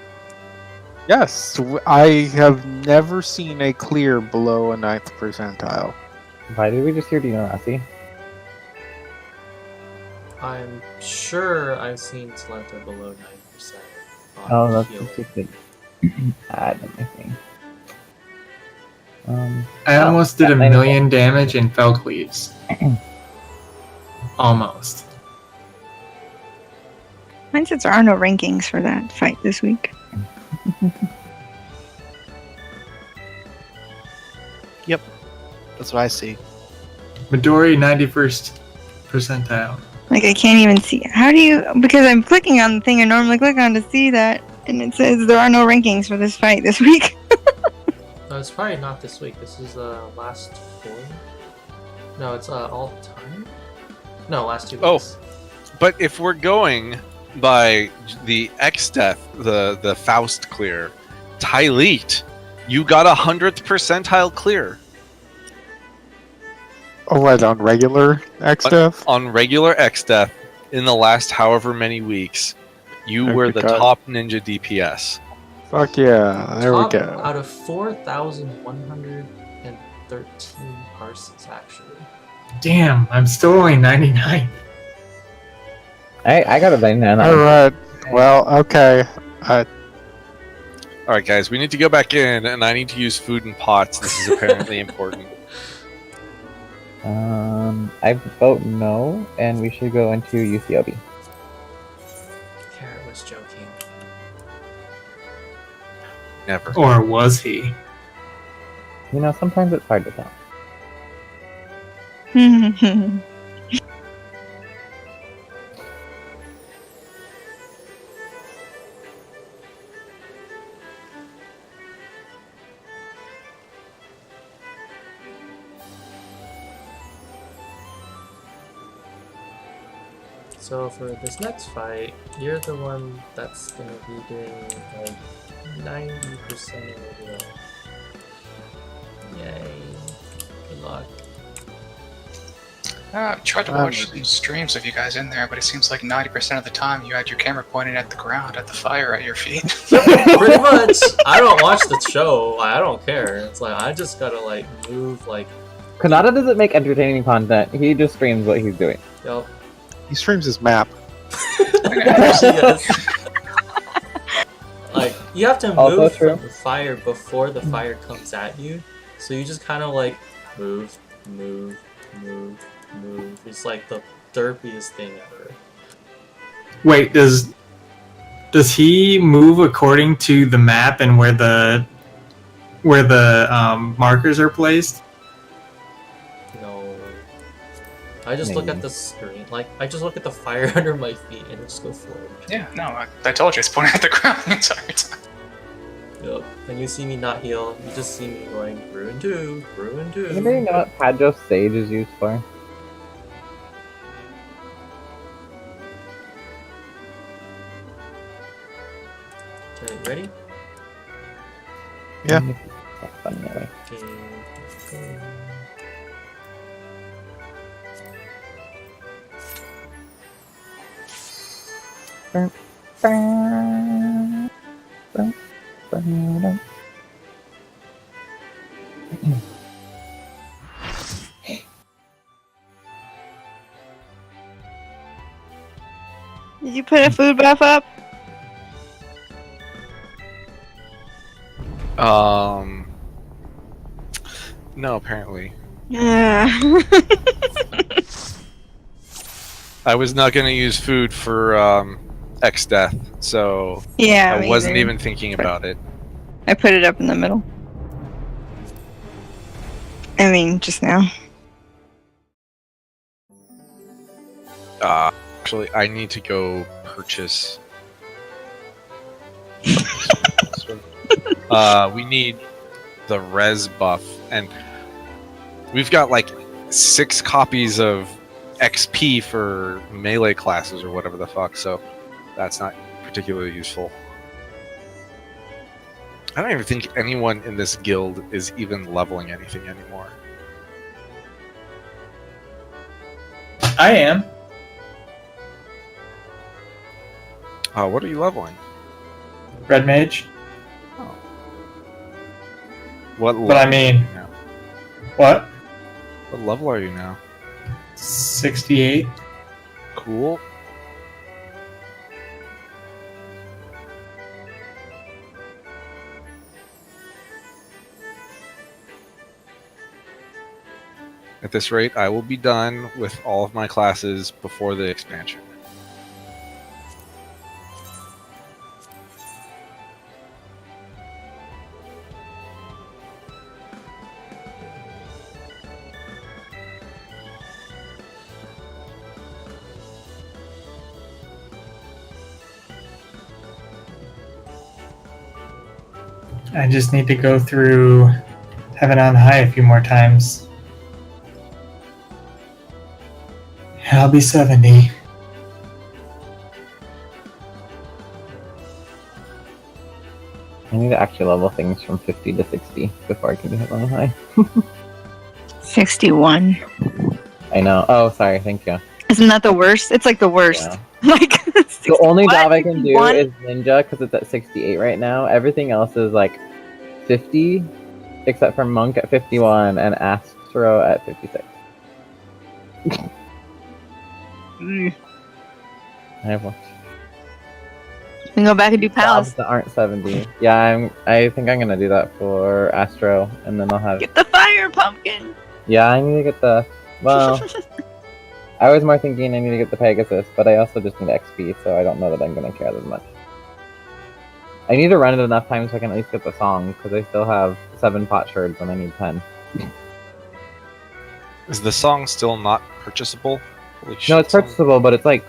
Yes, I have never seen a clear below a 9th percentile. Why did we just hear Dino Rossi? I'm sure I've seen Talenta below 9% on Oh, that's healing. just a good add in my thing. I almost did yeah, a million damage in Fell Cleaves. Almost. Mine says there are no rankings for that fight this week. That's what I see. Midori 91st percentile. Like, I can't even see. How do you... Because I'm clicking on the thing I normally click on to see that, and it says there are no rankings for this fight this week. No, it's probably not this week. This is last 4. No, it's all time. No, last 2 weeks. But if we're going by the X death, the Faust clear, Tyleet, you got 100th percentile clear. Oh, what, on regular X-Death? On regular X death in the last however many weeks, you were the God. top ninja DPS. Fuck yeah, there Top we go. out of 4,113 parses, actually. Damn, I'm still only 99. I got a 99. Alright, well, okay. All right, guys, we need to go back in, and I need to use food and pots. This is apparently important. I vote no, and we should go into UCLB. Carrot was joking. Never. Or was he? You know, sometimes it's hard to tell. So for this next fight, you're the one that's gonna be doing like 90% of the heal. Yay. Good luck. I tried to watch some streams of you guys in there, but it seems like 90% of the time you had your camera pointed at the ground, at the fire at your feet. Pretty much. I don't watch the show. I don't care. It's like I just gotta like move like. Kanata doesn't make entertaining content. He just streams what he's doing. Yup. He streams his map. Yes. Like you have to Also move true. from the fire before the fire comes at you. So you just kind of like move, move, move, move. It's like the derpiest thing ever. Wait, does he move according to the map and where the markers are placed? No. I just look Maybe. at the screen. Like I just look at the fire under my feet and just go forward. Yeah, no, I told you, it's pointed at the ground the entire time. Yep. And you see me not heal. You just see me going ruin 2, ruin 2. Anybody know what Padjo Sage is used for? Okay, ready? Yeah. That's funny, anyway. Okay, let's go. Did you put a food buff up? No, apparently. Yeah. I was not going to use food for X death, so Yeah. I me wasn't either. even thinking about it. I put it up in the middle. I mean, just now. Actually, I need to go purchase. We need the res buff, and we've got like 6 copies of XP for melee classes or whatever the fuck, so that's not particularly useful. I don't even think anyone in this guild is even leveling anything anymore. I am. What are you leveling? Red Mage. What level But I mean, are you now? what? What level are you now? 68. Cool. At this rate, I will be done with all of my classes before the expansion. I just need to go through Heaven on High a few more times. I'll be 70. I need to actually level things from 50 to 60 before I can do Heaven on High. 61. I know. Oh, sorry. Thank you. Isn't that the worst? It's like the worst. Yeah. Like The only 61, job I can do 61? is Ninja because it's at 68 right now. Everything else is like 50, except for Monk at 51 and Astro at 56. Mm. I have one. We can go back and do Palace. Jobs that aren't 70. Yeah, I think I'm gonna do that for Astro, and then I'll have. Get the fire pumpkin. Yeah, I need to get the. Well, I was more thinking I need to get the Pegasus, but I also just need XP, so I don't know that I'm gonna care that much. I need to run it enough times so I can at least get the song, because I still have 7 pot shards and I need 10. Is the song still not purchasable? Holy No, shit, it's purchasable, but it's like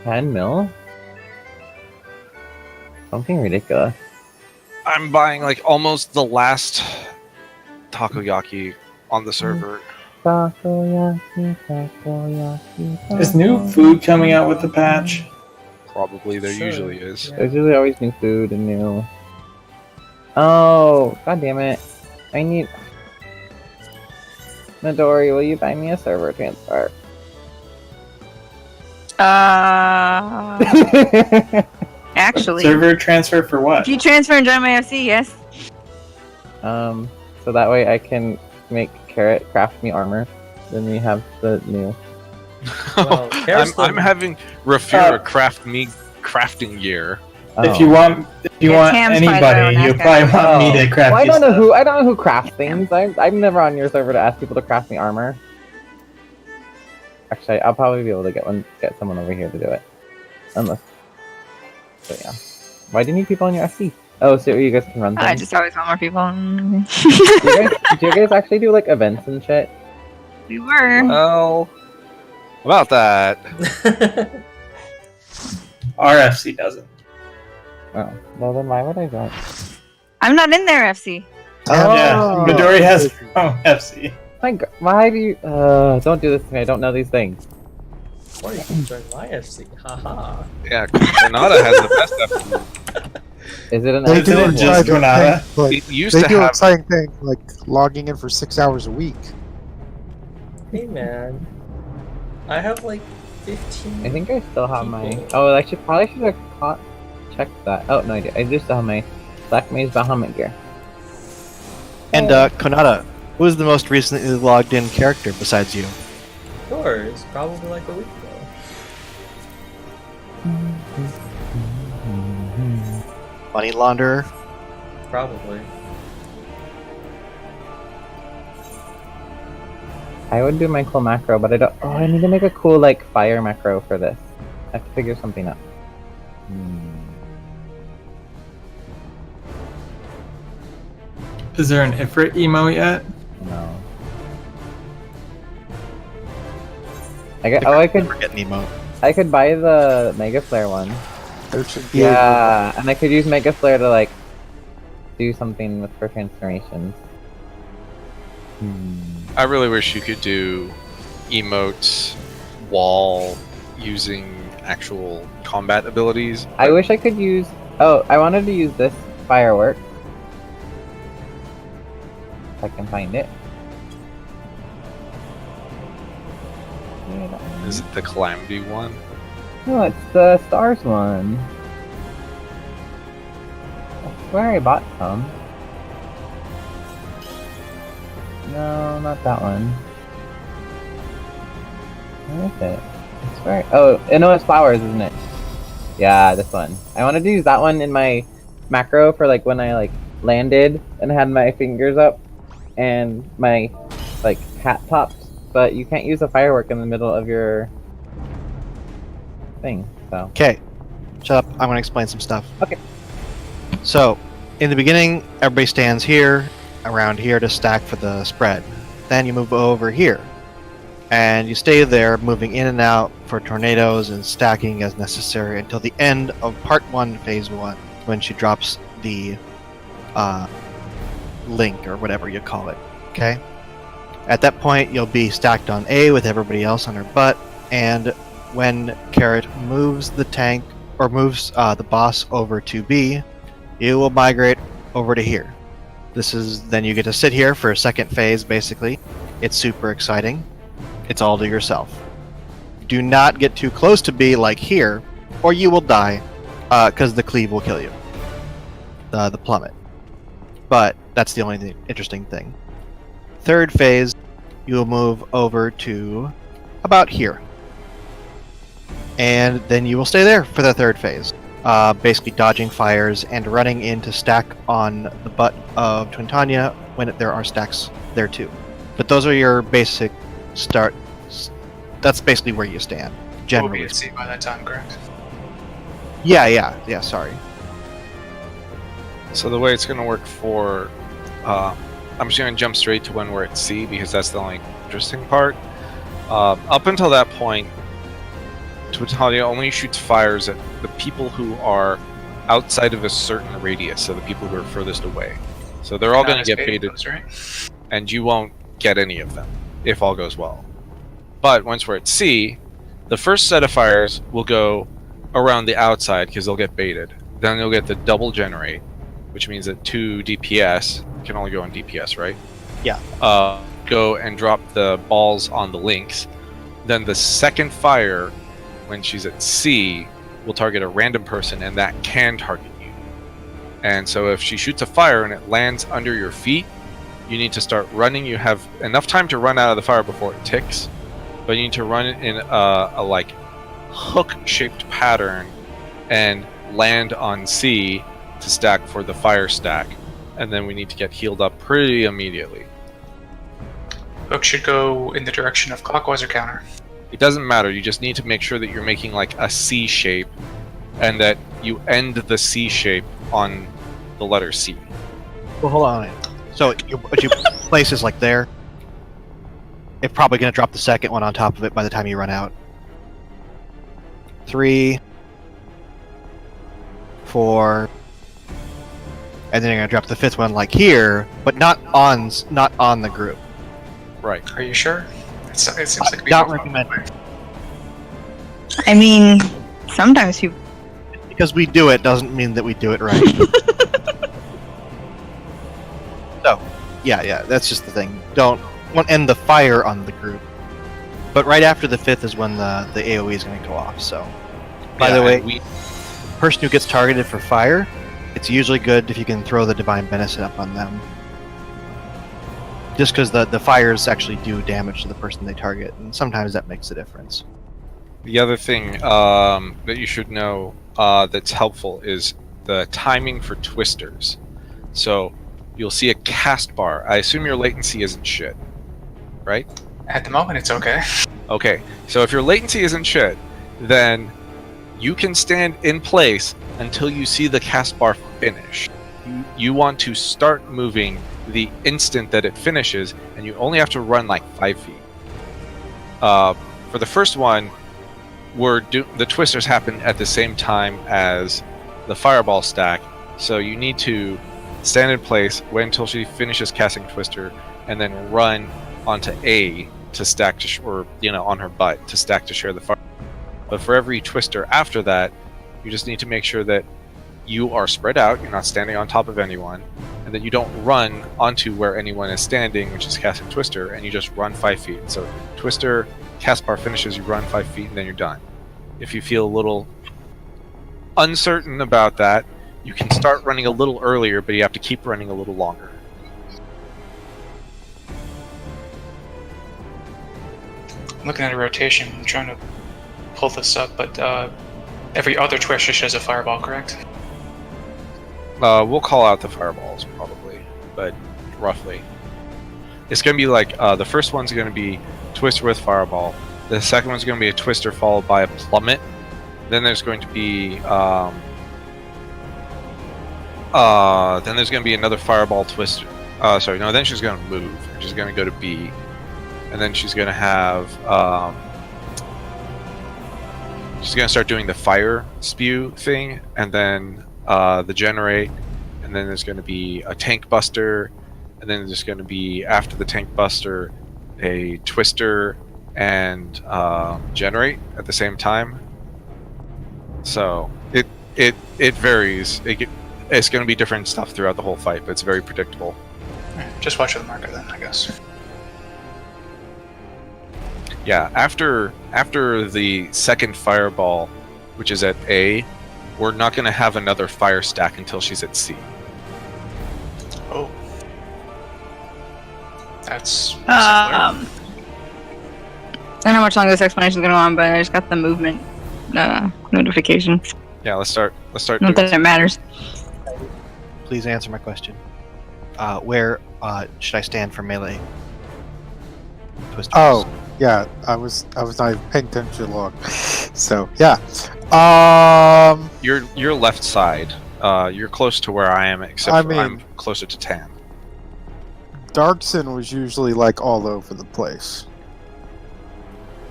10 mil? Something ridiculous. I'm buying like almost the last takoyaki on the server. Takoyaki, takoyaki. Is new food coming out with the patch? Probably there Sure, usually is. yeah. There's usually always new food and new. Oh, god damn it! I need. Midori, will you buy me a server transfer? Actually, Server transfer for what? if you transfer and join my FC, yes. So that way I can make Carrot craft me armor. Then we have the new. Well, I'm having Rafira craft me crafting gear. If you want Tam's anybody, probably you the probably one want me to craft Well, I you don't know stuff. who. I don't know who crafts things. I'm never on your server to ask people to craft me armor. Actually, I'll probably be able to get someone over here to do it. Unless. So yeah. Why do you need people on your FC? Oh, so you guys can run things. I just always want more people. Do you guys actually do like events and shit? We were. Well, about that. RFC doesn't. Oh, well then why would I join? I'm not in there, FC. Yeah, Midori has her own FC. My God, why do you? Don't do this to me. I don't know these things. Or you can join my FC. Haha. Yeah, Konata has the best FC. Is it an They Is do it FC? just exciting Granada? things, like, It used they to do have. exciting things like logging in for 6 hours a week. Hey man, I have like 15. I think I still have my. people. Oh, I probably should have checked that. Oh no, I do. I do still have my Black Maze Bahamut gear. And Konata, who is the most recently logged in character besides you? Yours, probably like a week ago. Money launderer. Probably. I would do my cool macro, but I don't. Oh, I need to make a cool like fire macro for this. I have to figure something out. Is there an Ifrit emo yet? No. I could Never get an emote. I could buy the Mega Flare one. There should be Yeah, and I could use Mega Flare to like do something with for transformations. I really wish you could do emotes while using actual combat abilities. I wish I could use. Oh, I wanted to use this firework. If I can find it. Is it the Calamity one? No, it's the stars one. I swear I bought some. No, not that one. Where is it? I swear. Oh, no, it's flowers, isn't it? Yeah, this one. I wanted to use that one in my macro for like when I like landed and had my fingers up and my like hat tops, but you can't use a firework in the middle of your thing. So Okay, shut up. I'm gonna explain some stuff. Okay. So, in the beginning, everybody stands here, around here to stack for the spread. Then you move over here, and you stay there, moving in and out for tornadoes and stacking as necessary until the end of Part 1, Phase 1, when she drops the link, or whatever you call it. Okay? At that point, you'll be stacked on A with everybody else on her butt, and when Carrot moves the tank, or moves the boss over to B, you will migrate over to here. Then you get to sit here for a second phase, basically. It's super exciting. It's all to yourself. Do not get too close to B like here, or you will die, because the cleave will kill you. The plummet. But that's the only interesting thing. Third phase, you will move over to about here. And then you will stay there for the third phase. Basically dodging fires and running in to stack on the butt of Twintania when there are stacks there too. But those are your basic start. That's basically where you stand. We'll Generally. be at sea by that time, correct? Yeah, sorry. So the way it's going to work for... I'm just going to jump straight to when we're at sea, because that's the only interesting part. Up until that point, Twitalia only shoots fires at the people who are outside of a certain radius, so the people who are furthest away. So they're all going to get baited, those, right? and you won't get any of them, if all goes well. But once we're at sea, the first set of fires will go around the outside, because they'll get baited. Then you'll get the double generate, which means that 2 DPS can only go on DPS, right? Yeah. Go and drop the balls on the links. Then the second fire, when she's at sea, will target a random person, and that can target you. And so if she shoots a fire and it lands under your feet, you need to start running. You have enough time to run out of the fire before it ticks, but you need to run it in a like hook-shaped pattern and land on sea to stack for the fire stack. And then we need to get healed up pretty immediately. Hook should go in the direction of clockwise or counter. It doesn't matter, you just need to make sure that you're making like a C shape, and that you end the C shape on the letter C. Well, hold on. So you place is like there. It's probably going to drop the second one on top of it by the time you run out. 3, 4, and then you're going to drop the fifth one like here, but not on the group. Right. Are you sure? It seems like Not recommended. I mean, sometimes people. Because we do it doesn't mean that we do it right. So, yeah, that's just the thing. Don't end the fire on the group. But right after the fifth is when the AoE is going to go off. So, by the way, person who gets targeted for fire, it's usually good if you can throw the Divine Benefit up on them. Just because the fires actually do damage to the person they target, and sometimes that makes a difference. The other thing that you should know that's helpful is the timing for twisters. So you'll see a cast bar. I assume your latency isn't shit, right? At the moment, it's okay. Okay, so if your latency isn't shit, then you can stand in place until you see the cast bar finish. You want to start moving the instant that it finishes, and you only have to run like 5 feet. For the first one, the twisters happen at the same time as the fireball stack, so you need to stand in place, wait until she finishes casting twister, and then run onto A to stack or on her butt to stack to share the fire. But for every twister after that, you just need to make sure that you are spread out, you're not standing on top of anyone, and that you don't run onto where anyone is standing, which is casting twister, and you just run 5 feet. So twister, cast bar finishes, you run 5 feet, and then you're done. If you feel a little uncertain about that, you can start running a little earlier, but you have to keep running a little longer. I'm looking at a rotation. I'm trying to pull this up, but every other twister shows a fireball, correct? We'll call out the fireballs probably, but roughly. It's going to be like the first one's going to be twister with fireball. The second one's going to be a twister followed by a plummet. Then there's going to be another fireball twister. Then she's going to move. She's going to go to B, and then she's going to have she's going to start doing the fire spew thing, and then the generate, and then there's going to be a tank buster, and then there's going to be, after the tank buster, a twister and generate at the same time. So it varies. It's going to be different stuff throughout the whole fight, but it's very predictable. Alright, just watch the marker then, I guess. Yeah, after the second fireball, which is at A, we're not going to have another fire stack until she's at C. Oh. That's I don't know how much longer this explanation is going to go on, but I just got the movement notification. Yeah, let's start. Not that it matters. Please answer my question. Where should I stand for melee? Twisters. Oh, yeah. I was not even paying attention long. So yeah. You're left side. You're close to where I am, except I'm closer to Tam. Darkson was usually like all over the place.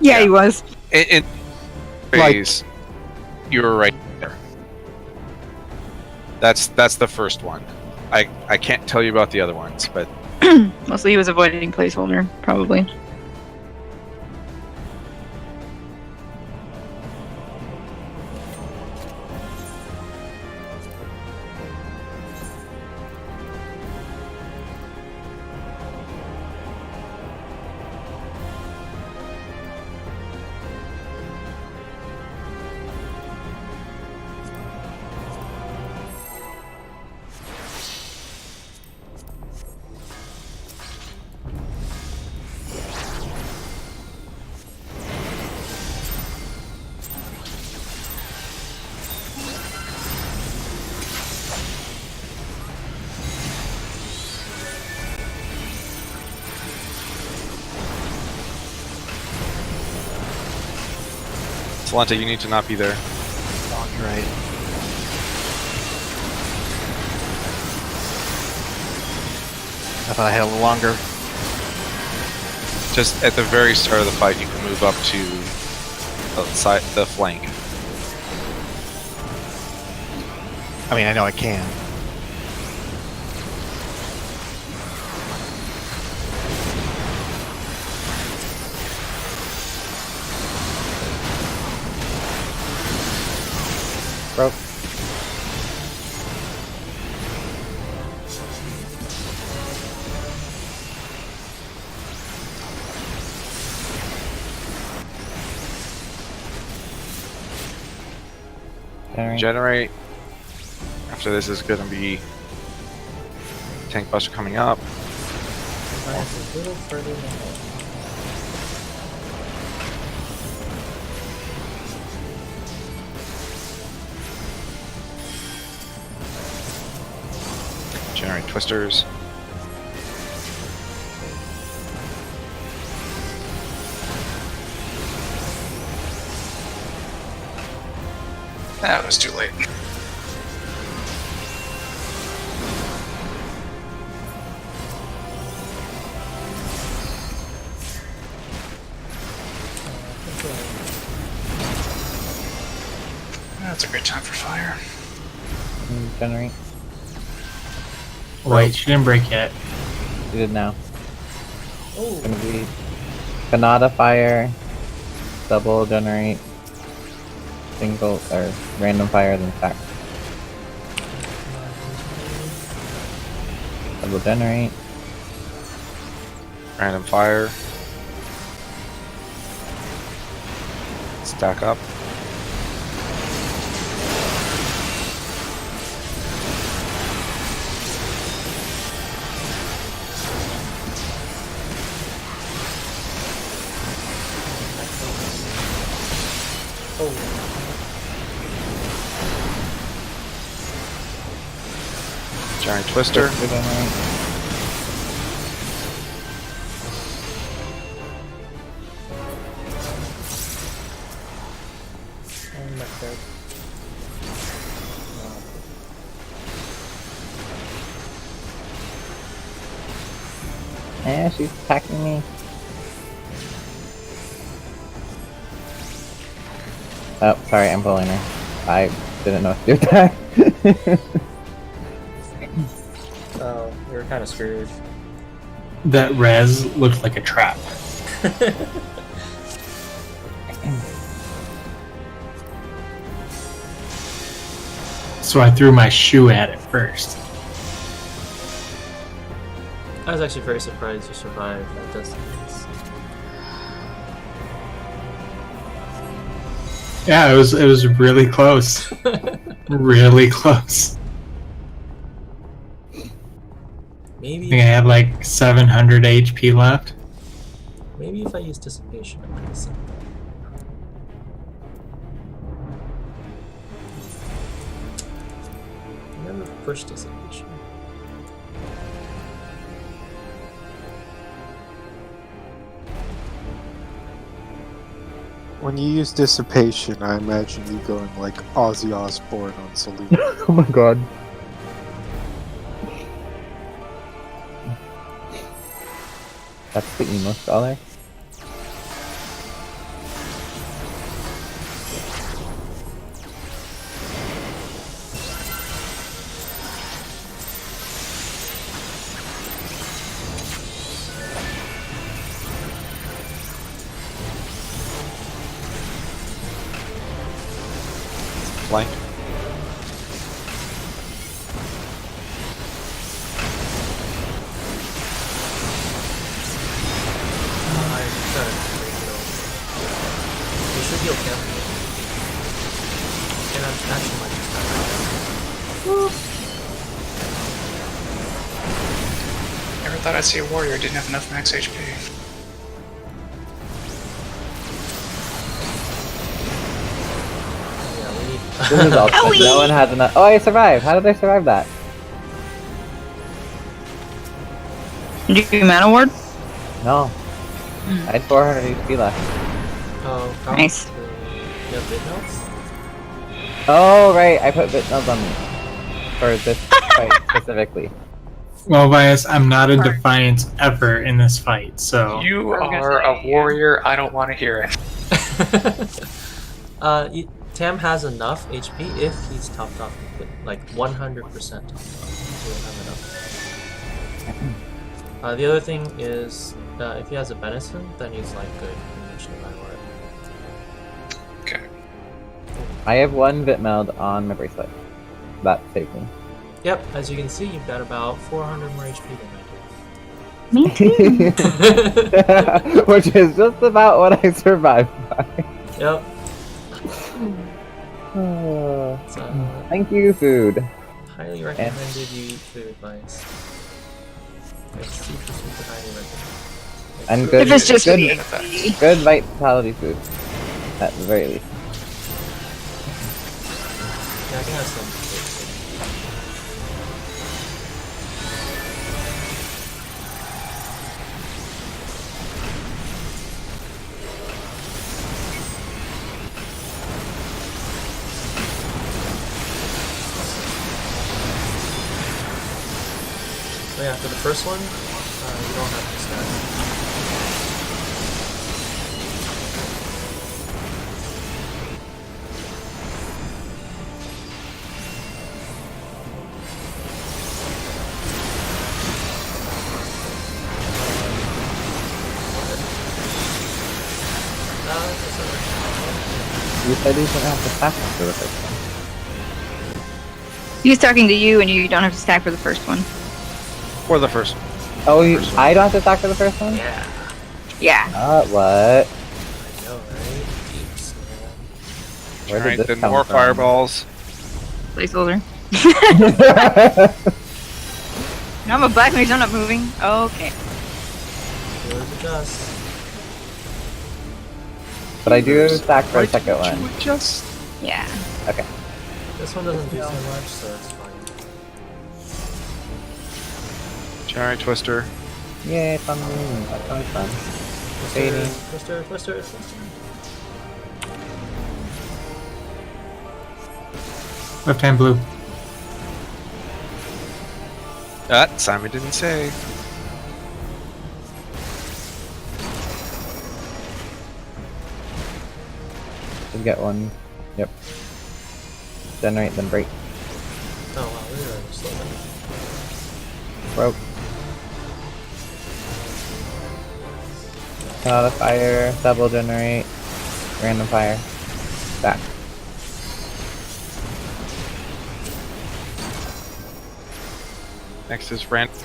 Yeah, he was. In phase, you were right there. That's the first one. I can't tell you about the other ones, but Mostly he was avoiding placeholder, probably. Salanta, you need to not be there. You're right. I thought I had a little longer. Just at the very start of the fight, you can move up to the flank. I mean, I know I can. Bro. Generate. After this is going to be tank buster coming up. Mine's a little further than that. Generate twisters. That was too late. That's a great time for fire. Generate. Wait, she didn't break yet. She did now. Oh, It's gonna be Kanata fire, double generate, single or random fire, then stack. Double generate. Random fire. Stack up. Giant twister. I'm not dead. Yeah, she's attacking me. Oh, sorry, I'm pulling her. I didn't know to do that. Oh, we were kind of screwed. That res looked like a trap. So I threw my shoe at it first. I was actually very surprised you survived that distance. Yeah, it was really close. Really close. I Maybe, think I had like 700 HP left. maybe if I use dissipation, I could have seen that. Never push dissipation. When you use dissipation, I imagine you going like Ozzy Osbourne on Salute. Oh my god. That's the emo scholar. Flank. I got it. You should heal Cam. And I'm actually might just Never thought I'd see a warrior who didn't have enough max HP. yeah, we need. This is ultimate. No one has enough. Oh, I survived. How did I survive that? Did you do mana ward? No. I had 400 HP left. Oh, how Nice. You have bit notes? Oh, right. I put bit nodes on for this fight specifically. Well, Vias, I'm not in Defiance ever in this fight, so... You was gonna are say, a warrior. I don't want to hear it. Tam has enough HP if he's topped off with like 100% topped off. He'll have enough. The other thing is, if he has a venison, then he's like good image no matter what. Okay. I have one bit meld on my bracelet. That saved me. Yep, as you can see, you've got about 400 more HP than Me too. I do. Which is just about what I survived by. Yep. Oh, So, thank you, food. highly recommended you eat food, Vice. Like super, super highly recommended. And Food good, If it's just good, me. good vitality food. At the very least. Yeah, I can have some. So yeah, for the first one, you don't have to stack. That's alright. You said you didn't have to stack after the first one. He's talking to you, and you don't have to stack for the first one. For the first. Oh, First one. I don't have to stack for the first one? Yeah, Yeah. What? I know, right? Jeez, man. Where did Alright, this then come more from? fireballs. Placeholder. No, I'm a black mage. I'm not moving. Okay. Yours adjust. But I do stack for a second one. Just Yeah. Okay. This one doesn't do so much, so it's fine. Giant Twister. Yay, fun. That's always fun. Fading. Twister. Left hand blue. Simon didn't say. Just get one. Yep. Generate, then break. Oh wow, we were slow down. Broke. Out of fire. Double generate. Random fire. Back. Next is random.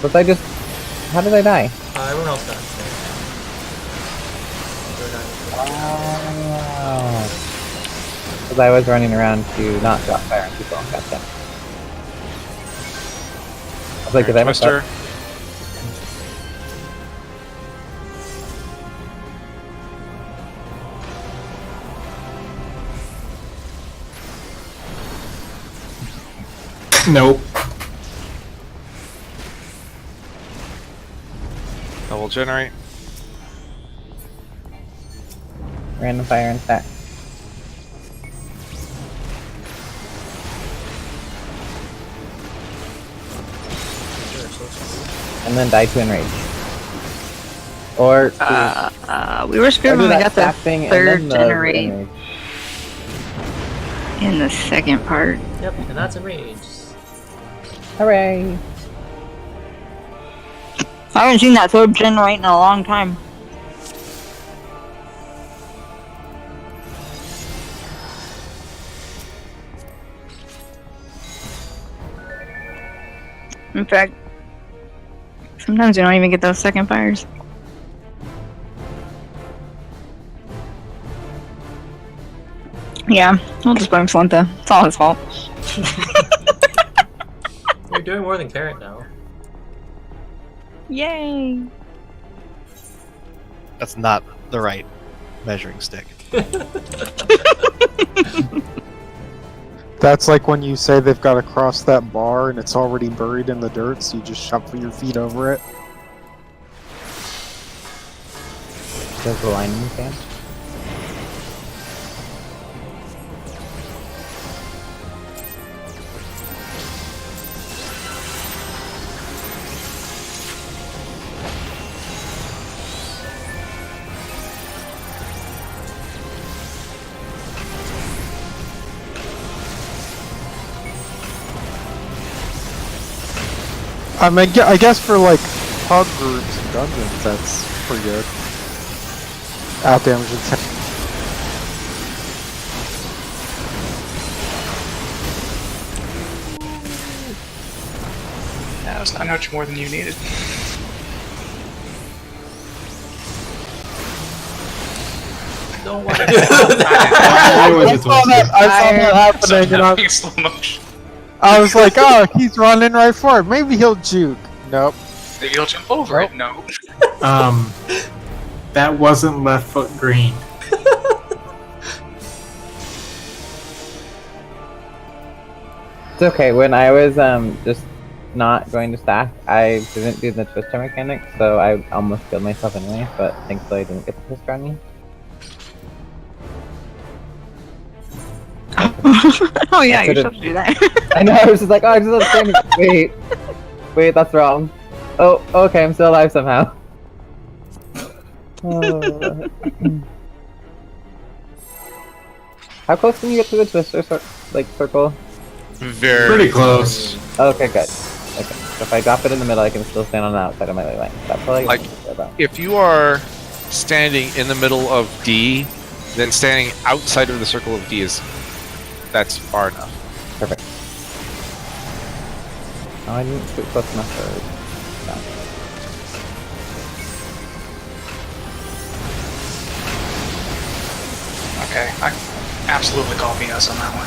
Was I just... How did I die? Everyone else died. Because I was running around to not drop fire on people. Gotcha. I was like, did I mess up? Twister. Nope. Double generate. Random fire and stack. And then die to enrage. Or We were screwed when we got the stack thing and third then the generate enrage. in the second part. Yep, and that's enrage. Hooray! I haven't seen that third generate in a long time. In fact, sometimes you don't even get those second fires. Yeah, we'll just blame Slunta. It's all his fault. You're doing more than Carrot now. Yay! That's not the right measuring stick. That's like when you say they've got to cross that bar and it's already buried in the dirt, so you just shuffle your feet over it. Does the line stand? I mean, I guess for like pub groups and dungeons, that's pretty good. Out damage and Yeah, that's not much more than you needed. Don't worry. I saw that happening, and In slow motion. I was like, oh, he's running right for it. Maybe he'll juke. Nope. Maybe you'll jump over it. No. That wasn't left foot green. It's okay. When I was just not going to stack, I didn't do the twister mechanic, so I almost killed myself anyway. But thankfully, I didn't get the twister on me. Oh yeah, you're could've- supposed to do that. I know. I was just like, oh, I just understand. Wait, that's wrong. Oh, okay. I'm still alive somehow. How close can you get to the twister circle? Very Pretty close. Okay, good. Okay, so if I drop it in the middle, I can still stand on the outside of my ley line. That's all I Like- care about. If you are standing in the middle of D, then standing outside of the circle of D that's far enough. Perfect. Oh, I didn't put close enough for... Okay. absolutely call BS on that one.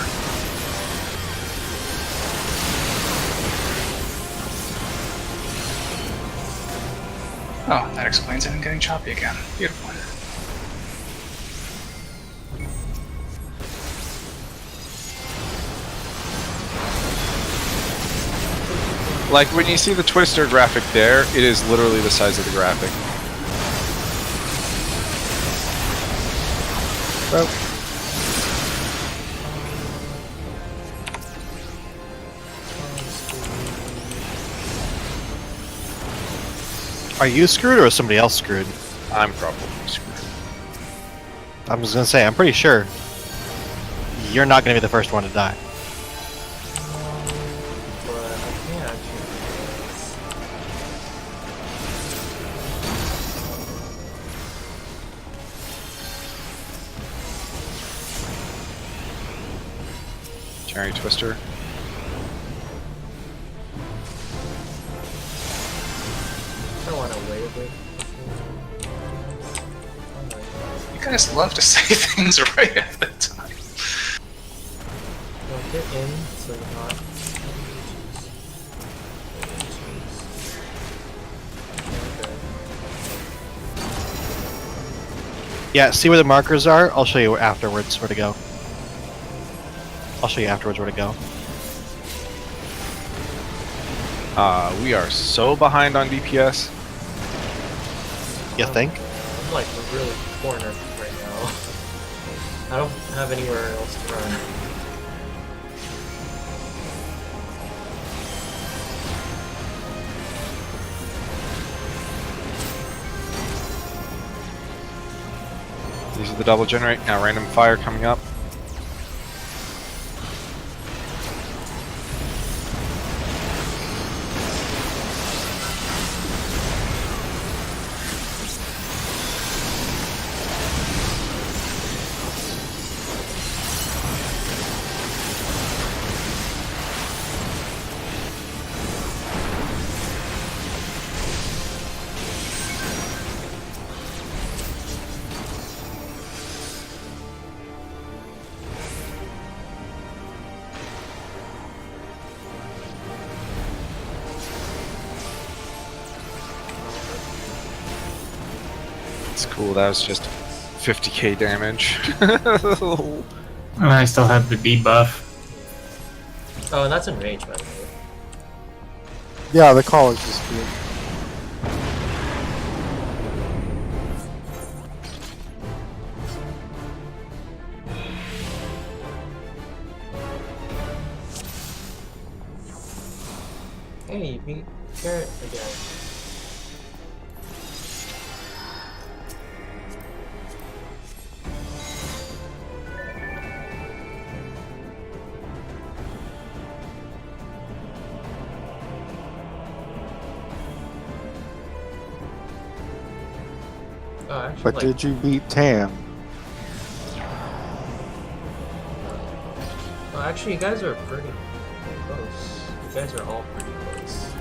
Oh, that explains it. I'm getting choppy again. Beautiful. Like when you see the Twister graphic there, it is literally the size of the graphic. Well, Are you screwed or is somebody else screwed? I'm probably screwed. I was gonna say, I'm pretty sure you're not gonna be the first one to die. But I can't actually do this. Cherry Twister. I don't want to wave it. You guys love to say things right at the time. Well, get in so you're not. Yeah, see where the markers are? I'll show you afterwards where to go. I'll show you afterwards where to go. We are so behind on DPS. You think? I'm like really cornered right now. I don't have anywhere else to run. These are the double generate. Now random fire coming up. It's cool. That was just 50k damage. And I still have the debuff. Oh, and that's in range, by the way. yeah, the call is just weird. Hey, you beat Carrot again. Oh, actually, But like, did you beat Tam? well, actually, you guys are pretty close. You guys are all pretty close.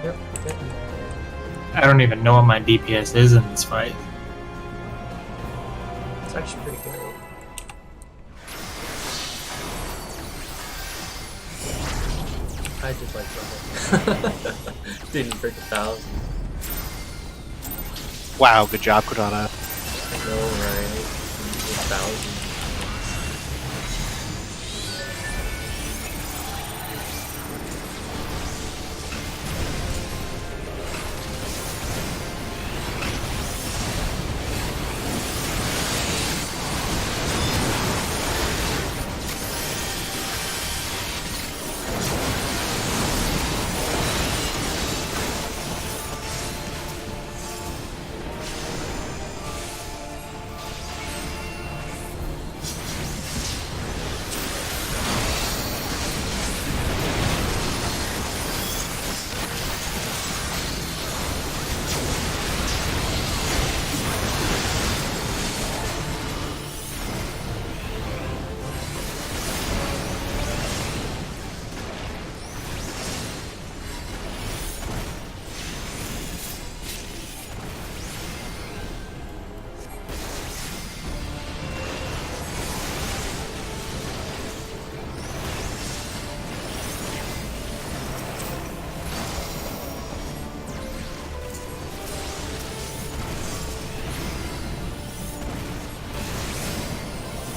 Yep, getting there. I don't even know what my DPS is in this fight. It's actually pretty good. I just like trouble. Didn't break 1,000. Wow, good job, Kodana. I know, right? 1,000.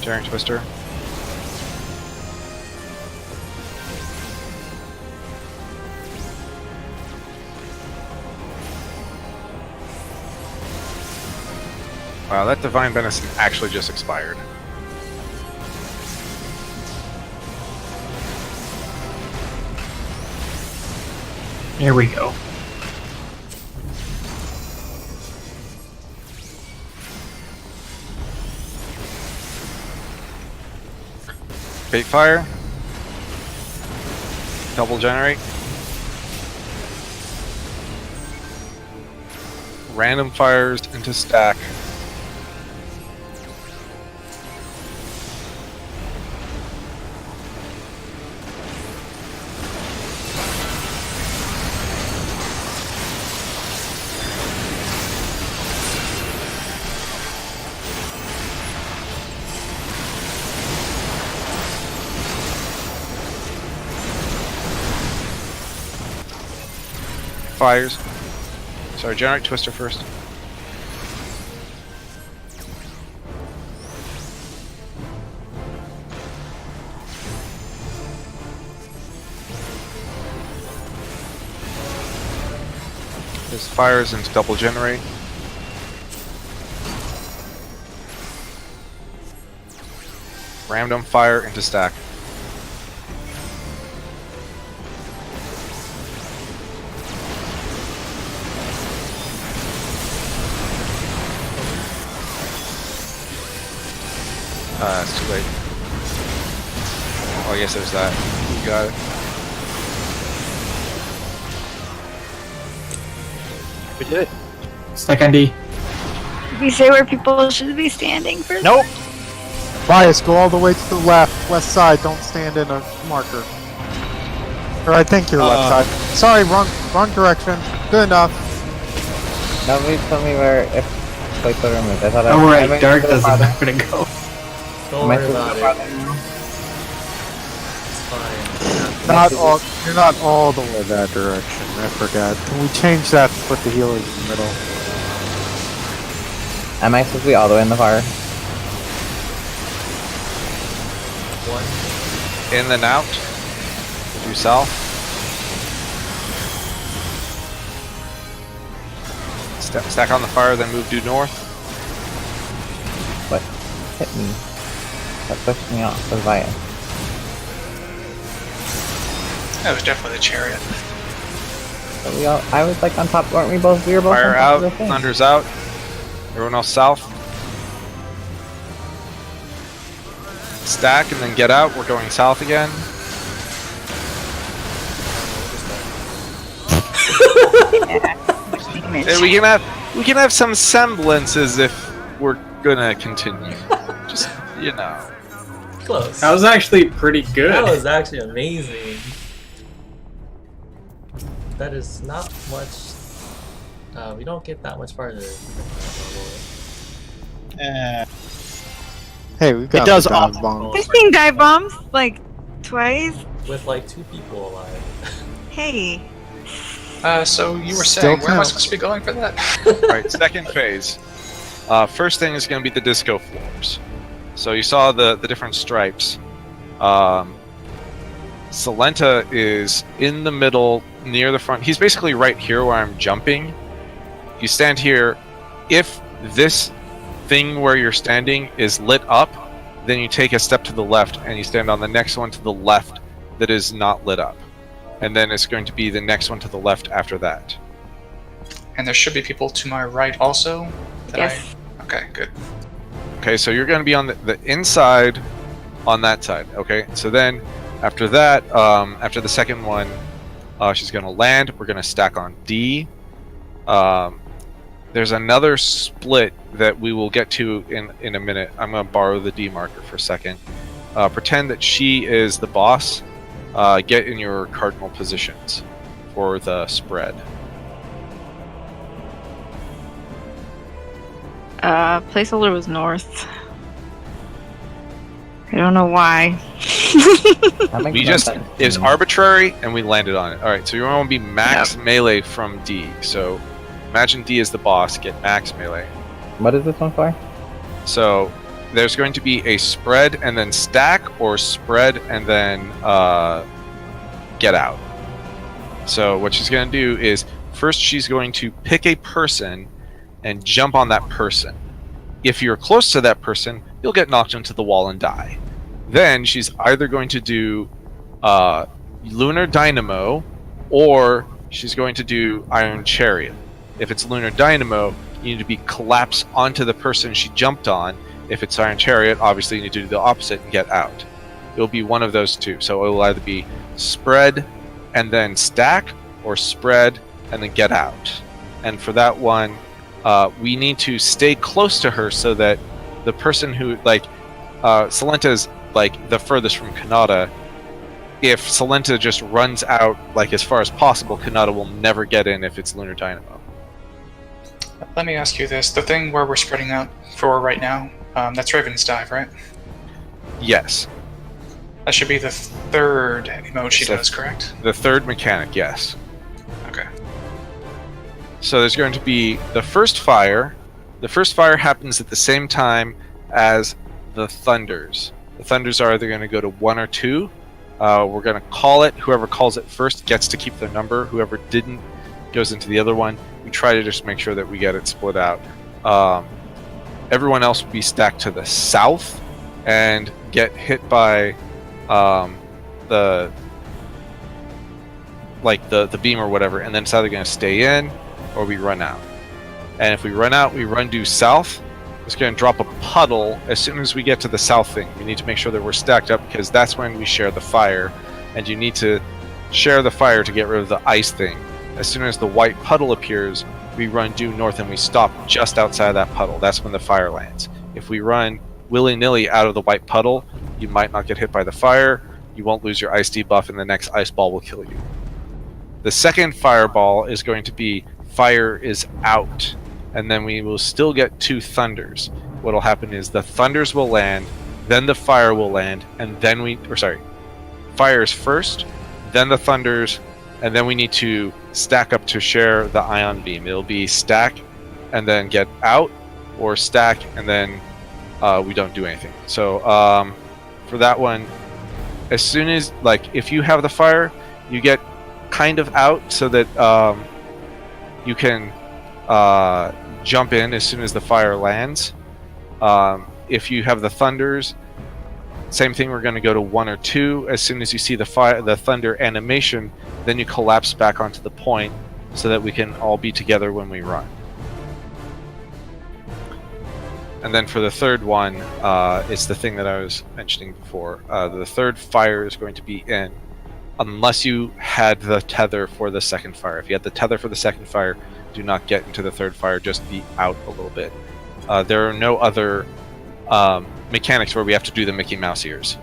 Giant Twister. Wow, that Divine Benison actually just expired. Here we go. Fate Fire. Double Generate. Random fires into stack. Fires. Sorry, Generate Twister first. This fires into Double Generate. Random fire into stack. It's too late. Oh, I guess there's that. You got it. We did it. Second D. Did we say where people should be standing for? Nope. Bias, go all the way to the left, west side. Don't stand in a marker. Or I think you're left side. Sorry, wrong direction. Good enough. Nobody told me where if plates are removed. I thought Oh, I right. went Dark to the doesn't bottom. know where to go. Don't Am I worry supposed about to it. go bottom? It's fine. Not all. You're not all the way that direction. I forgot. Can we change that to put the healers in the middle? Am I supposed to be all the way in the fire? One. In and out. Due south. Stack on the fire, then move due north. What hit me? That pushed me off the fire. That was definitely the chariot. But we all, I was like on top, weren't we both? We were both Fire on top out. of the thing. Thunder's out. Everyone else south. Stack and then get out. We're going south again. And we can have some semblances if we're gonna continue. Just Close. That was actually pretty good. That was actually amazing. That is not much. We don't get that much farther. Hey, we got It does the dive awful. bomb. I've seen dive bombs like twice. With like 2 people alive. Hey. So you were Still saying, where am I counts. supposed to be going for that? Alright, second phase. First thing is going to be the disco floors. So you saw the different stripes. Salenta is in the middle, near the front. He's basically right here where I'm jumping. You stand here. If this thing where you're standing is lit up, then you take a step to the left and you stand on the next one to the left that is not lit up. And then it's going to be the next one to the left after that. And there should be people to my right also? Yes. Okay, good. Okay, so you're going to be on the inside on that side. Okay, so then after that, after the second one, she's going to land. We're going to stack on D. There's another split that we will get to in a minute. I'm going to borrow the D marker for a second. Pretend that she is the boss. Get in your cardinal positions for the spread. Placeholder was north. I don't know why. That makes We no just sense to it's me. arbitrary and we landed on it. All right, so you're going to be max melee from D. So imagine D is the boss. Get max melee. What is this one for? So there's going to be a spread and then stack, or spread and then get out. So what she's going to do is, first she's going to pick a person and jump on that person. If you're close to that person, you'll get knocked into the wall and die. Then she's either going to do Lunar Dynamo, or she's going to do Iron Chariot. If it's Lunar Dynamo, you need to be collapsed onto the person she jumped on. If it's Iron Chariot, obviously you need to do the opposite and get out. It'll be one of those two. So it will either be spread and then stack, or spread and then get out. And for that one, we need to stay close to her so that the person who, Salenta is the furthest from Kanata. If Salenta just runs out as far as possible, Kanata will never get in if it's Lunar Dynamo. Let me ask you this: the thing where we're spreading out for right now, that's Raven's Dive, right? Yes. That should be the third emote she does, correct? The third mechanic, yes. Okay. So there's going to be the first fire. The first fire happens at the same time as the thunders. The thunders are either going to go to 1 or 2. We're going to call it. Whoever calls it first gets to keep their number. Whoever didn't goes into the other one. We try to just make sure that we get it split out. Everyone else will be stacked to the south and get hit by the beam or whatever, and then it's either going to stay in or we run out. And if we run out, we run due south. It's going to drop a puddle as soon as we get to the south thing. We need to make sure that we're stacked up, because that's when we share the fire, and you need to share the fire to get rid of the ice thing. As soon as the white puddle appears, we run due north and we stop just outside of that puddle. That's when the fire lands. If we run willy-nilly out of the white puddle, you might not get hit by the fire, you won't lose your ice debuff, and the next ice ball will kill you. The second fireball is going to be fire is out, and then we will still get 2 thunders. What will happen is the thunders will land, then the fire will land, and then fire's first, then the thunders, and then we need to stack up to share the ion beam. It'll be stack and then get out, or stack and then we don't do anything. So for that one, as soon as if you have the fire, you get kind of out so that you can jump in as soon as the fire lands. If you have the thunders, same thing. We're going to go to 1 or 2. As soon as you see the thunder animation, then you collapse back onto the point so that we can all be together when we run. And then for the third one, it's the thing that I was mentioning before. The third fire is going to be in, unless you had the tether for the second fire. If you had the tether for the second fire, do not get into the third fire, just be out a little bit. There are no other mechanics where we have to do the Mickey Mouse ears.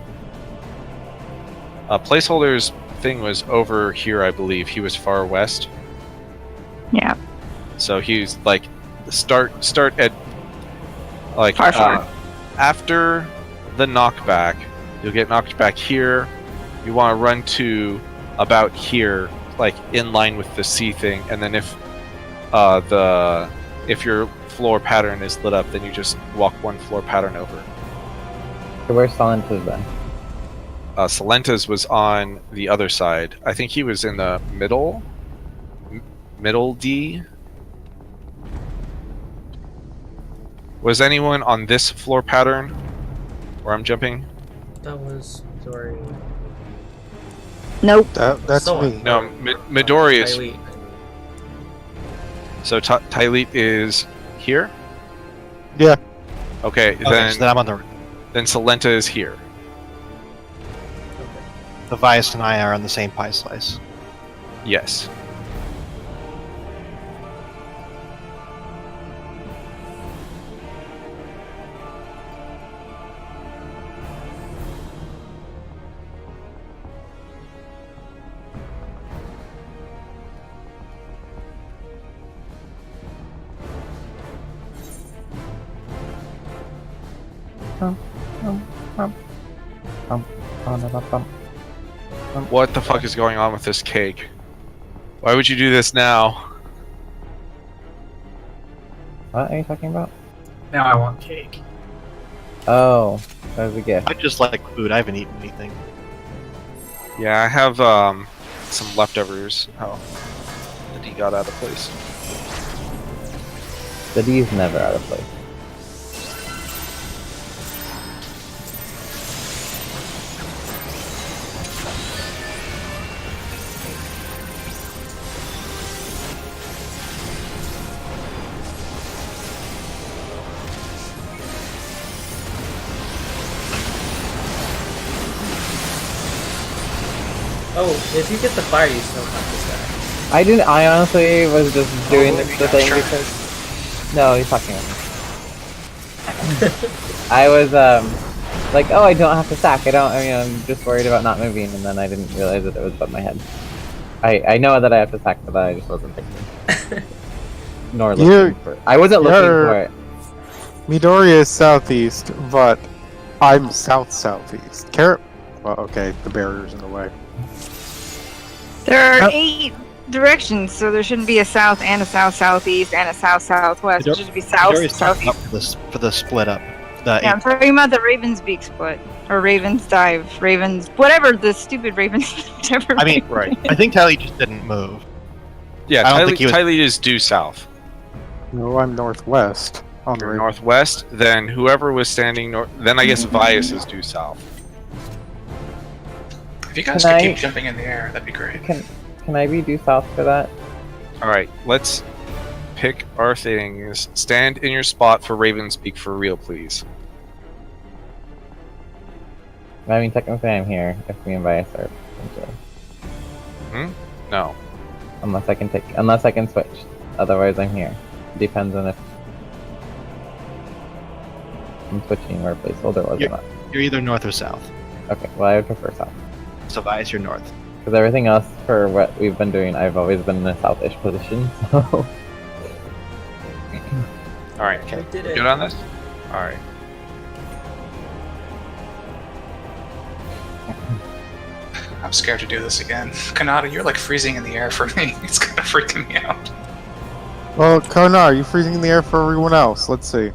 Placeholder's thing was over here, I believe. He was far west. Yeah. So he's start at far. After the knockback, you'll get knocked back here. You want to run to about here, in line with the C thing, and then if your floor pattern is lit up, then you just walk 1 floor pattern over. So where's Salenta's then? Salenta's was on the other side. I think he was in the middle D. Was anyone on this floor pattern where I'm jumping? That was Midori. Nope. That's Someone. me. No, Midori is. Kylie. So Tyleep is here? Yeah. Okay, Okay, then so then I'm on the. then Salenta is here. The Vias and I are on the same pie slice. Yes. What the fuck is going on with this cake? Why would you do this now? What are you talking about? Now I want cake. Oh, that was a gift. I just like food. I haven't eaten anything. Yeah, I have some leftovers. Oh, the D got out of place. The D's never out of place. Oh, if you get the fire, you still have to stack. I didn't. I honestly was just doing the thing sure. because. No, he's talking about me. I was like, oh, I don't have to stack. I'm just worried about not moving, and then I didn't realize that it was above my head. I know that I have to stack, but I just wasn't thinking. Nor looking for. I wasn't looking for it. Midori is southeast, but I'm south-southeast. Carrot. Well, okay, the barrier's in the way. There are 8 directions, so there shouldn't be a south and a south-southeast and a south-southwest. It should be Midori's talking south-southeast. about for the split up. Yeah, I'm talking about the Ravensbeak split. Or Ravens Dive. Ravens... Whatever, the stupid Ravens... Whichever I mean, right. I think Tally just didn't move. Yeah, I don't think he was- Tylee is due south. No, I'm northwest. On the You're right. northwest, then whoever was standing north, then I guess Vias is due south. If you guys Can could I- keep jumping in the air, that'd be great. Can I be due south for that? Alright, let's pick our things. Stand in your spot for Ravenspeak for real, please. I mean, technically I'm here if me and Vias are. No. Unless I can switch. Otherwise, I'm here. Depends on if I'm switching where placeholder was or not. You're either north or south. Okay, well, I would prefer south. So Vias, you're north. Because everything else for what we've been doing, I've always been in a southish position. So Alright, I did it. good on this? Alright. I'm scared to do this again. Kanata, you're like freezing in the air for me. It's kind of freaking me out. Well, Kona, are you freezing in the air for everyone else? Let's see.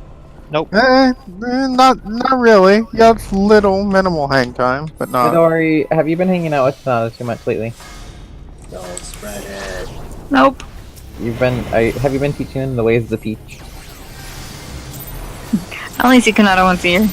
Nope. Not really. You have minimal hang time, but not. Midori, have you been hanging out with Sonata too much lately? Don't spread it. Nope. Have you been teaching him the ways of the peach? I only see Kanata once a year.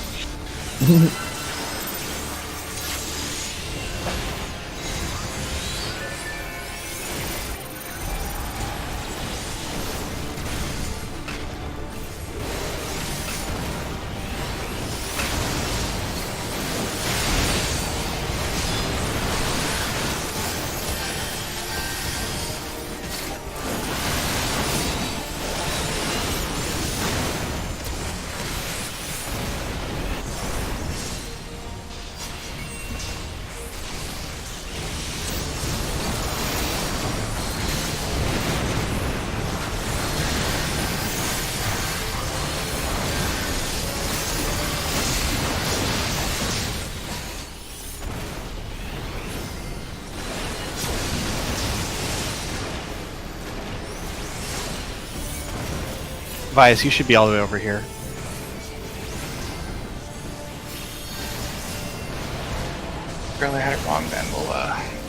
Vias, you should be all the way over here. Apparently I had it wrong then. We'll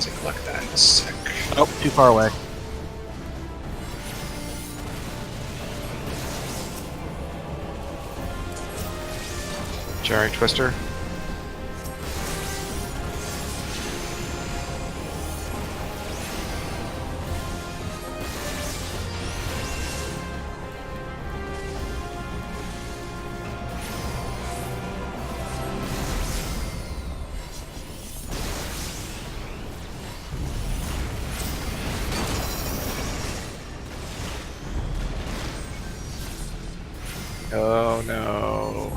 take a look at that in a sec. Nope, too far away. Jerry Twister. Oh no.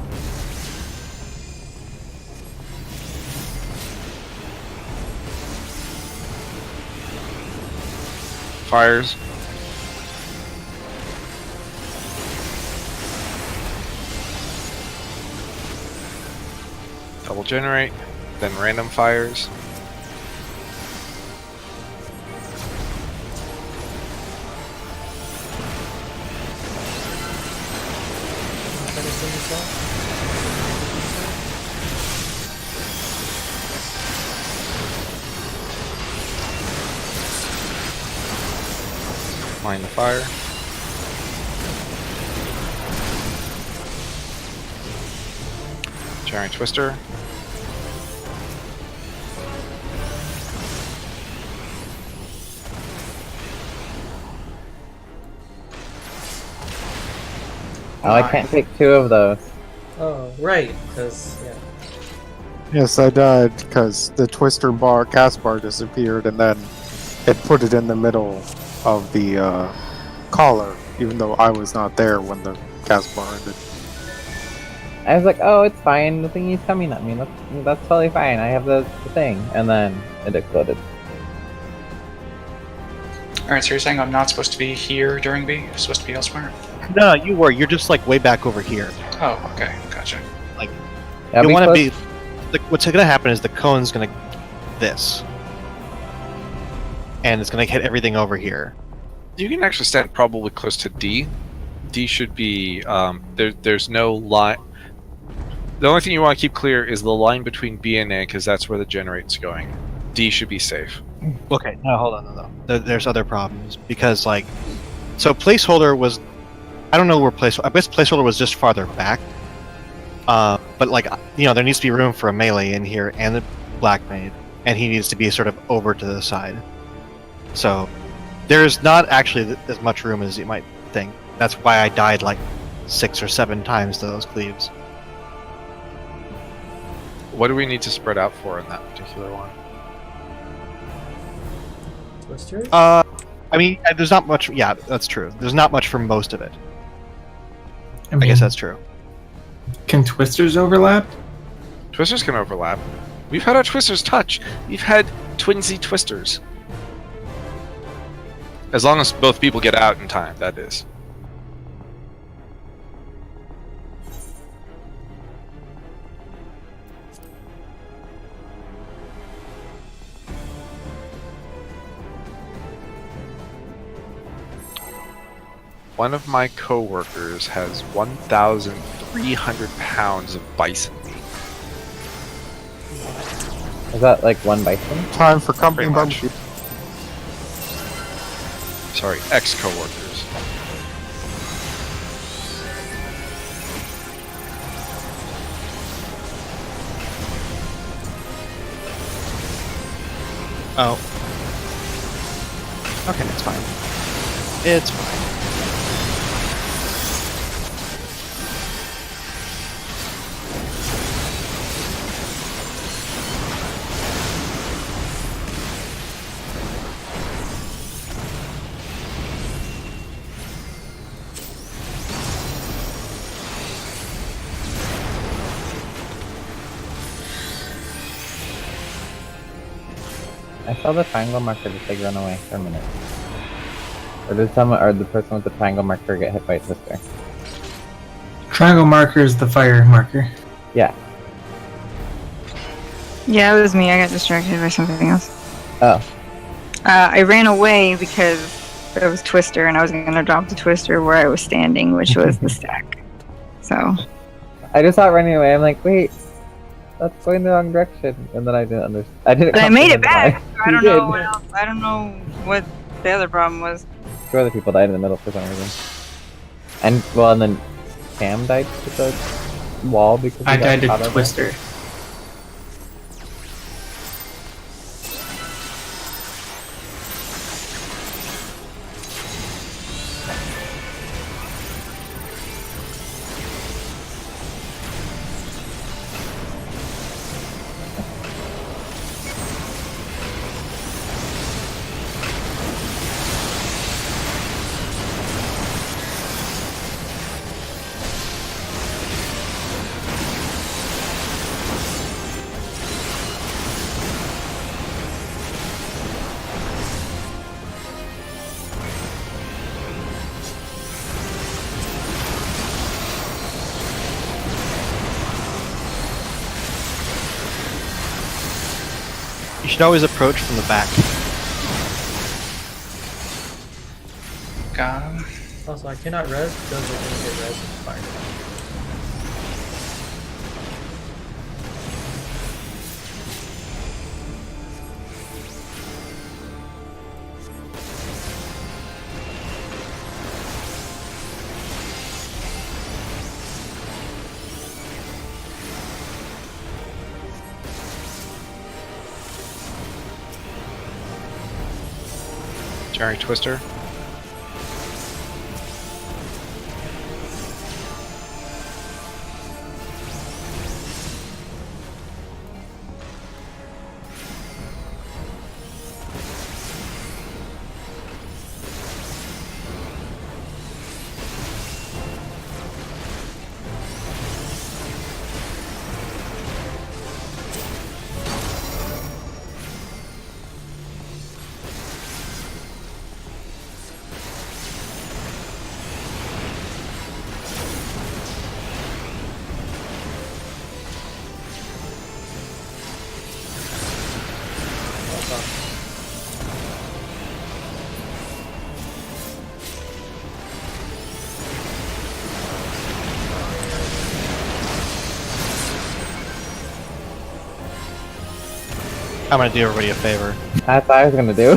Fires. Double generate, then random fires. behind the fire. Giant Twister. Oh, I can't take 2 of those. Oh, right, because, yeah. Yes, I died because the twister bar, cast bar disappeared, and then it put it in the middle of the collar, even though I was not there when the cast bar ended. I was like, oh, it's fine. The thingy's coming at me. That's totally fine. I have the thing. And then it exploded. Alright, so you're saying I'm not supposed to be here during B? I'm supposed to be elsewhere? No, you were. You're just like way back over here. Oh, okay, gotcha. Yeah, You we want to closed- be. What's going to happen is the cone's going to this, and it's going to hit everything over here. You can actually stand probably close to D. D should be there's no line. The only thing you want to keep clear is the line between B and A, because that's where the generate's going. D should be safe. Okay, no, hold on, no. There's other problems because so placeholder was. I don't know where I guess placeholder was just farther back. But there needs to be room for a melee in here and the black maid, and he needs to be sort of over to the side. So there's not actually as much room as you might think. That's why I died 6 or 7 times to those cleaves. What do we need to spread out for in that particular one? Twisters? I mean, there's not much. Yeah, that's true. There's not much for most of it. I guess that's true. Can twisters overlap? Twisters can overlap. We've had our twisters touch. We've had twinsy twisters. As long as both people get out in time, that is. One of my coworkers has 1,300 pounds of bison meat. Is that one bison? Time for company Pretty much. barbecue. Sorry, ex-coworkers. Oh. Okay, it's fine. It's fine. I saw the triangle marker just run away for a minute. Or did the person with the triangle marker get hit by a twister? Triangle marker is the fire marker. Yeah. Yeah, it was me. I got distracted by something else. Oh. I ran away because there was Twister, and I was going to drop the Twister where I was standing, which was the stack. So. I just saw it running away. I'm like, wait, that's going the wrong direction. And then I didn't understand. But I made it comprehend back. why. So I don't You know did. what else. I don't know what the other problem was. 2 other people died in the middle for some reason. And then Cam died to the wall because he I got died caught to up. twister. You should always approach from the back. Got him. Also, I cannot res because we're going to get res in fire. Jerry Twister. I'm gonna do everybody a favor. That's what I was gonna do.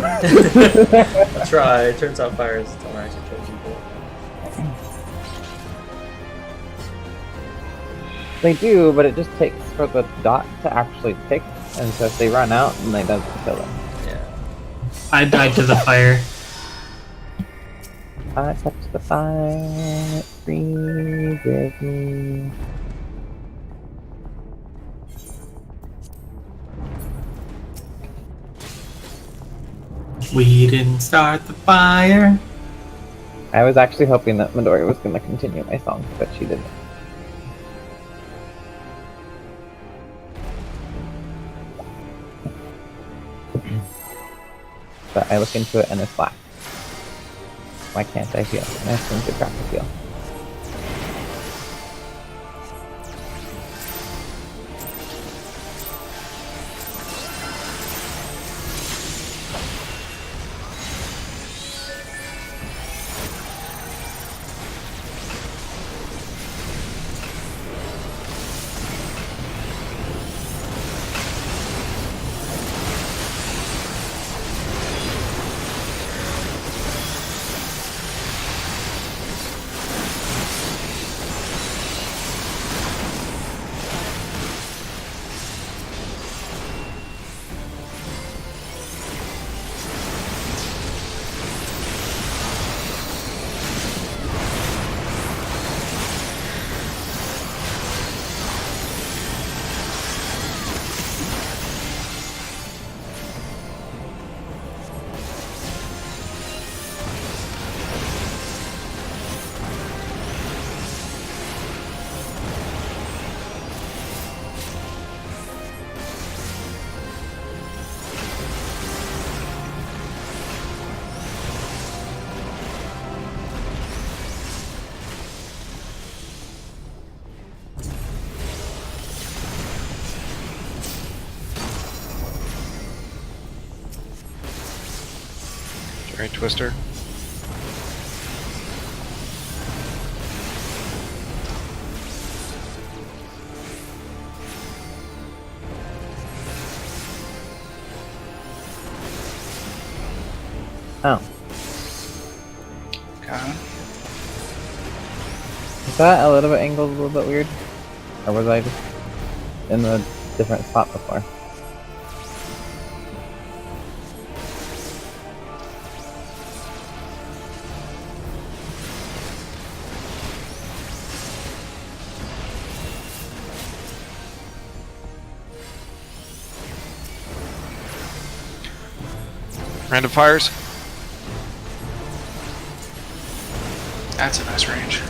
Try. Turns out fires don't actually kill people. They do, but it just takes for the dot to actually tick, and so if they run out, then they doesn't kill them. Yeah. I died to the fire. I touch the fire, it freezes me. We didn't start the fire. I was actually hoping that Midori was gonna continue my song, but she didn't. But I look into it and it's black. Why can't I heal? And I swing to practice heal. Jerry Twister. Oh. Got him. Is that a little bit angled a little bit weird? Or was I just in a different spot before? Random fires. That's a nice range.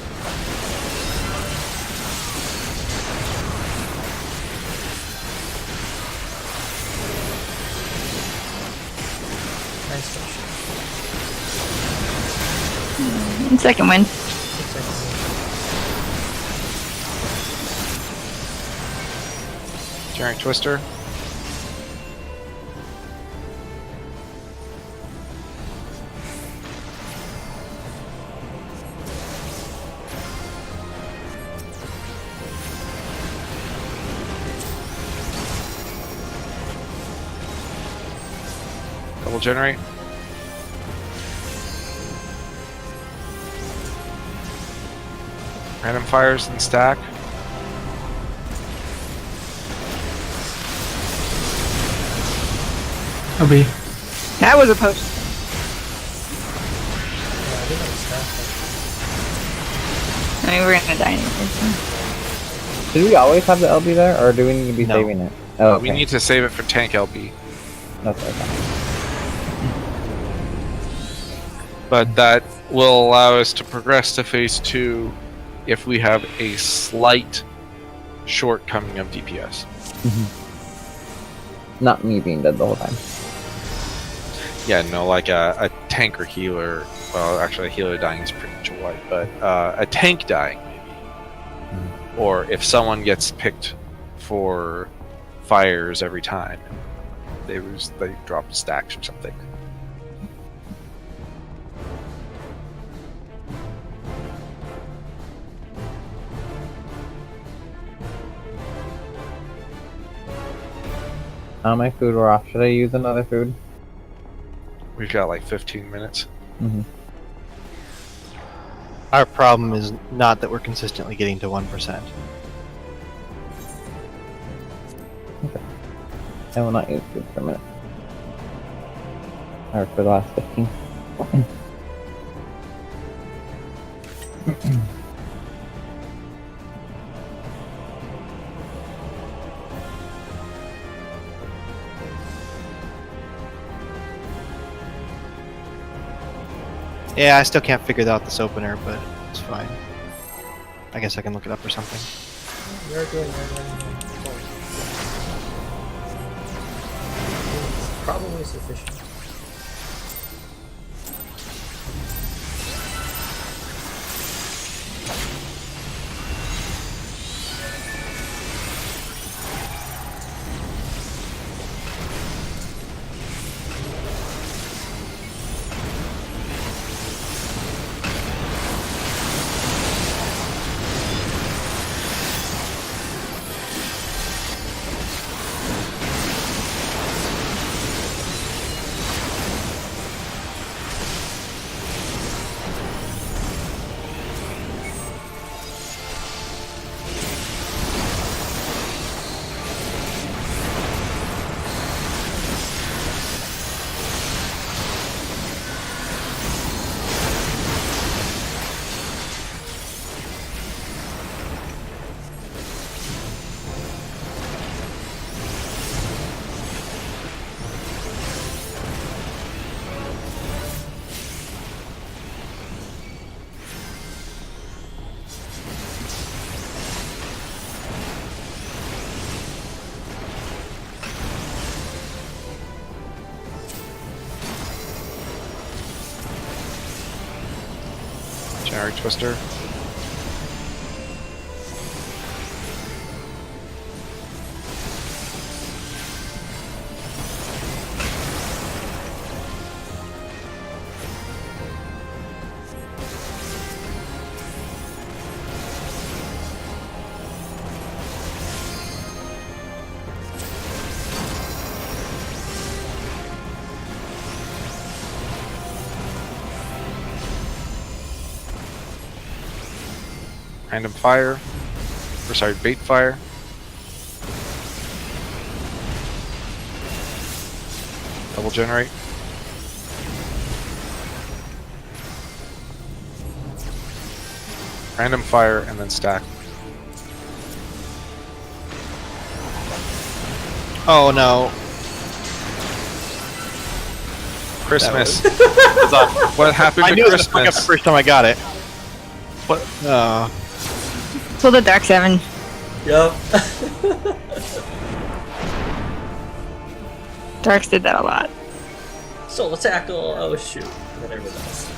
Nice touch. Second win. Jerry Twister. Double generate. Random fires and stack. I'll be. That was a post. I mean, we're gonna die anyway. So. Did we always have the LB there, or do we need to be No. saving it? Oh, okay. We need to save it for tank LB. That's what I thought. But that will allow us to progress to phase 2 if we have a slight shortcoming of DPS. Not me being dead the whole time. Yeah, no, like a tank or healer. Well, actually, a healer dying is pretty much a wipe, but a tank dying, maybe. Or if someone gets picked for fires every time, they drop stacks or something. My food were off. Should I use another food? We've got like 15 minutes. Our problem is not that we're consistently getting to 1%. I will not use food for a minute. Or for the last 15. Yeah, I still can't figure out this opener, but it's fine. I guess I can look it up or something. You're doing it. It's probably sufficient. Generic Twister. Random fire. Or sorry, bait fire. Double generate. Random fire and then stack. Oh no. Christmas. What happened I to knew it was gonna fuck up the Christmas? first time I got it. What? So the Dark 7. Yup. Darks did that a lot. Soul tackle. Oh shoot. Whatever else.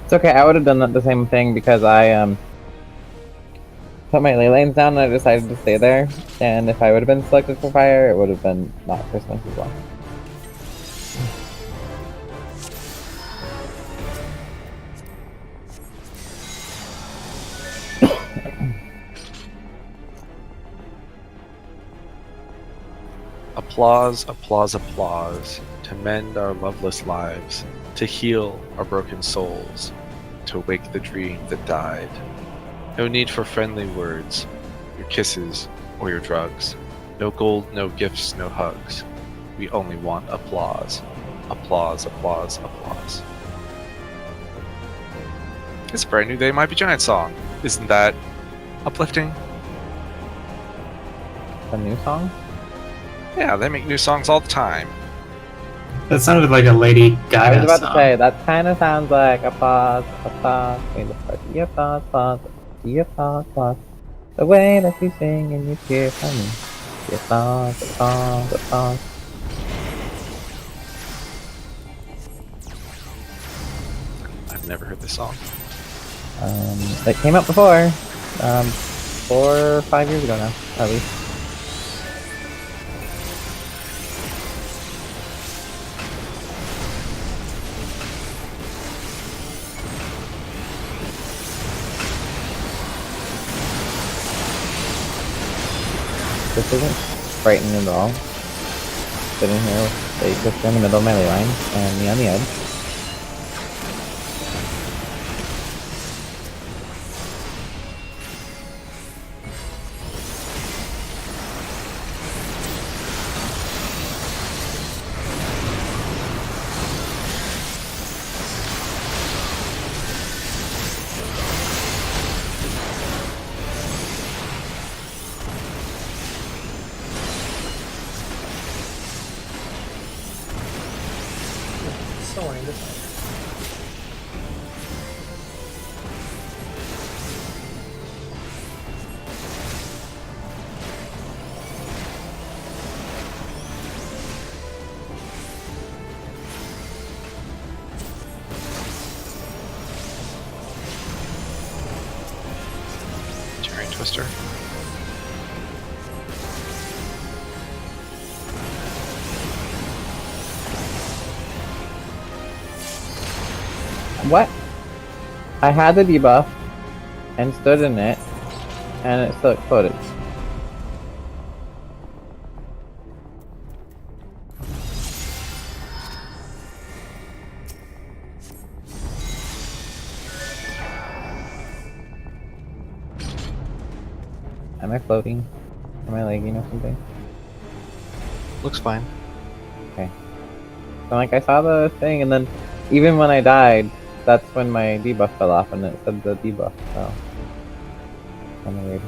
It's okay, I would have done the same thing because I put my ley lanes down and I decided to stay there. And if I would have been selected for fire, it would have been not Christmas as well. Applause, applause, applause, to mend our loveless lives, to heal our broken souls, to wake the dream that died. No need for friendly words, your kisses, or your drugs. No gold, no gifts, no hugs. We only want applause. Applause, applause, applause. It's a brand new They Might Be Giant song. Isn't that uplifting? A new song? Yeah, they make new songs all the time. That sounded like a Lady I Gaga was about song. to say, that kind of sounds like a pause, wait, let's start. Yeah, pause, yeah, pause. The way that you sing and you cheer for me. Yeah, pause. I've never heard this song. It came out before, 4 or 5 years ago now, at least. This isn't frightening at all. Sitting here with a sister in the middle of my ley line and me on the edge. So wonderful. Giant Twister. What? I had the debuff and stood in it, and it still exploded. Am I floating? Am I lagging or something? Looks fine. So like I saw the thing, and then even when I died, that's when my debuff fell off, and it said the debuff. So kind of weird.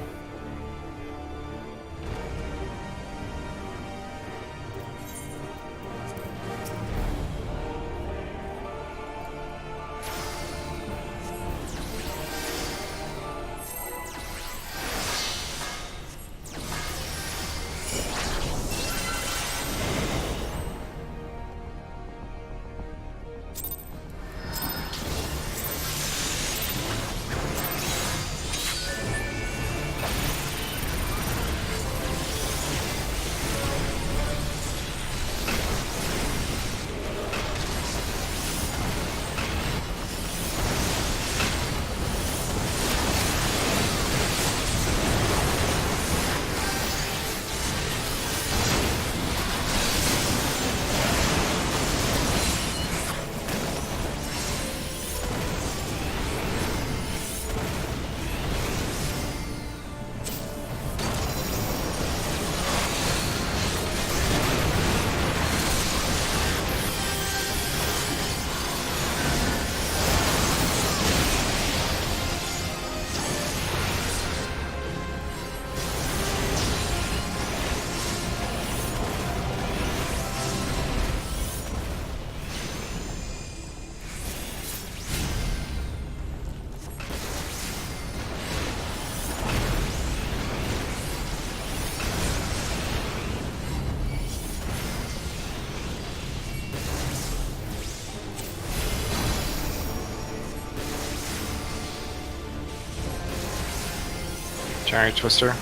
Giant Twister.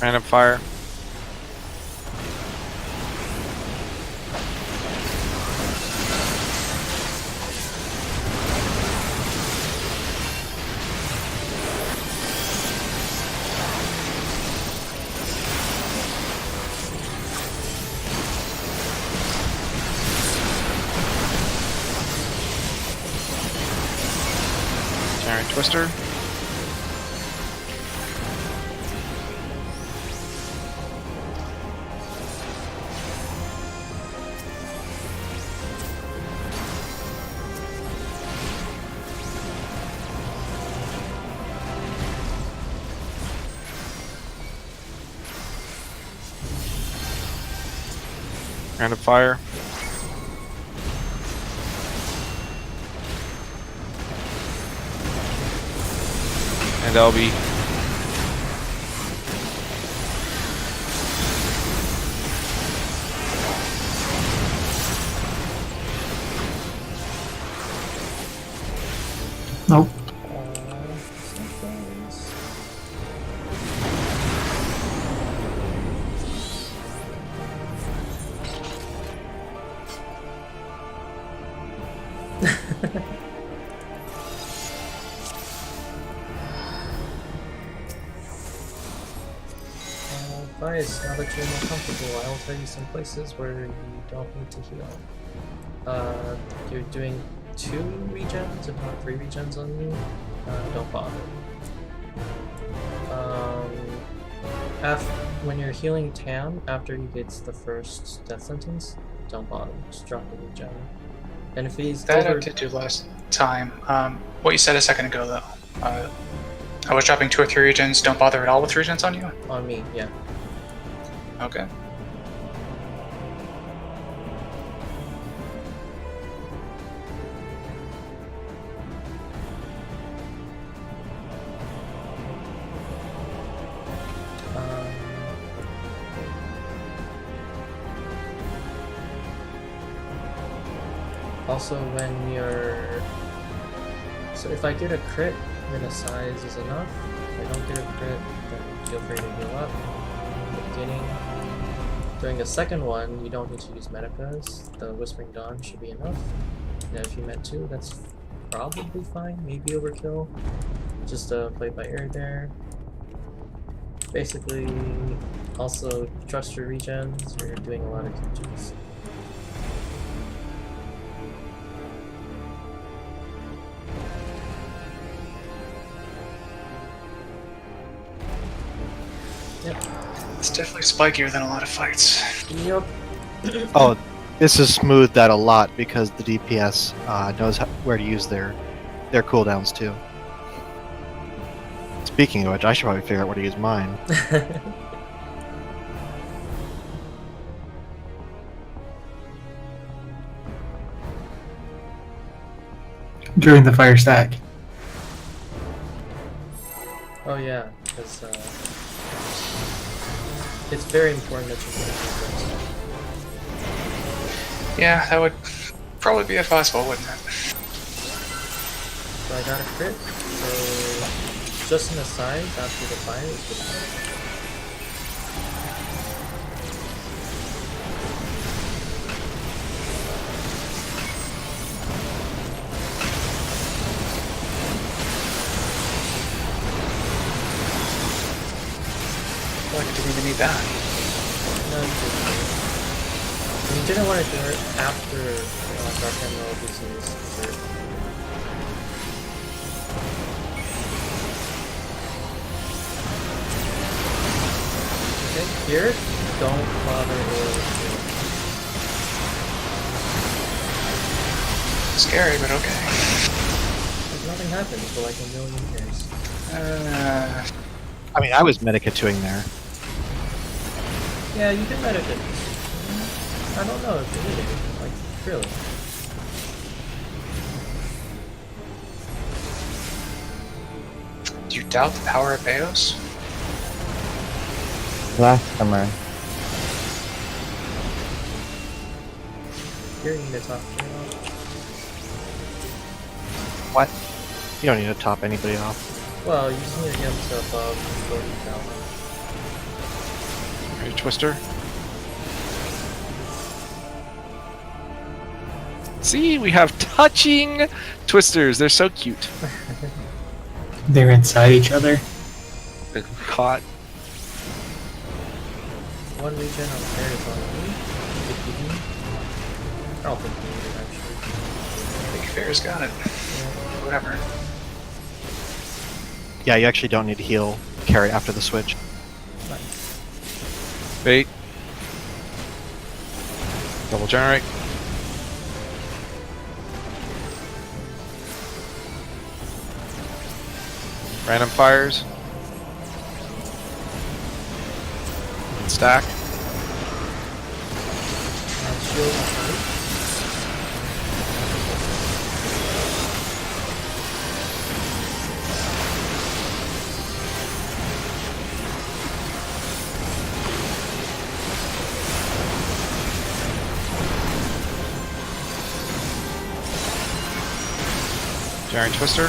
Random fire. Giant twister. Random fire. And LB. Nope. Guys, now that you're more comfortable, I'll tell you some places where you don't need to heal. You're doing 2 regens, if not 3 regens on you, don't bother. When you're healing Tam, after he gets the first death sentence, don't bother, just drop the regen. And if he's That over... I did do last time. What you said a second ago, though. I was dropping 2 or 3 regens, don't bother at all with regens on you? On me, yeah. Okay. Also, when you're... So if I get a crit, then a size is enough. If I don't get a crit, then feel free to heal up. In the beginning. During a second one, you don't need to use Medicas. The Whispering Dawn should be enough. And if you meant to, that's probably fine. Maybe overkill. Just play by ear there. Basically, also trust your regens when you're doing a lot of Q2s. Yep. It's definitely spikier than a lot of fights. Yep. Oh, this has smoothed that a lot because the DPS knows where to use their cooldowns too. Speaking of which, I should probably figure out where to use mine. During the fire stack. Oh yeah, because it's very important that you get it. Yeah, that would probably be advisable, wouldn't it? So I got a crit, so just an aside, after the fire is good. Like, I didn't even need that. No, you didn't want to do it after Dark Emerald uses dessert. Okay, here, don't bother with Scary, but okay. like, nothing happens for like a million years. I mean, I was Medica-2ing there. Yeah, you can medicate. I don't know if you need it. Like, really. Do you doubt the power of Eos? Blasphemer. Here you need to talk to me. What? You don't need to top anybody off. Well, you just need to get him to above 40,000. Twister. See, we have touching Twisters. They're so cute. They're inside each other. They're caught. One regen on there is on me. I don't think we need it actually. I think Fair's got it. Whatever. Yeah, you actually don't need to heal carry after the switch. Nice. Bait. Double generate. Random fires. And stack. Shield on right. Giant Twister.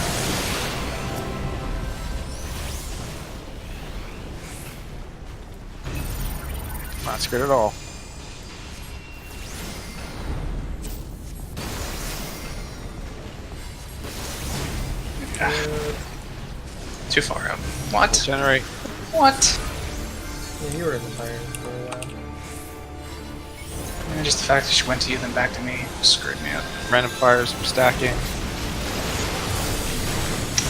Not scared at all. Too far out. What? Generate. What? Yeah, you were in the fire for a while. And just the fact that she went to you then back to me screwed me up. Random fires from stacking.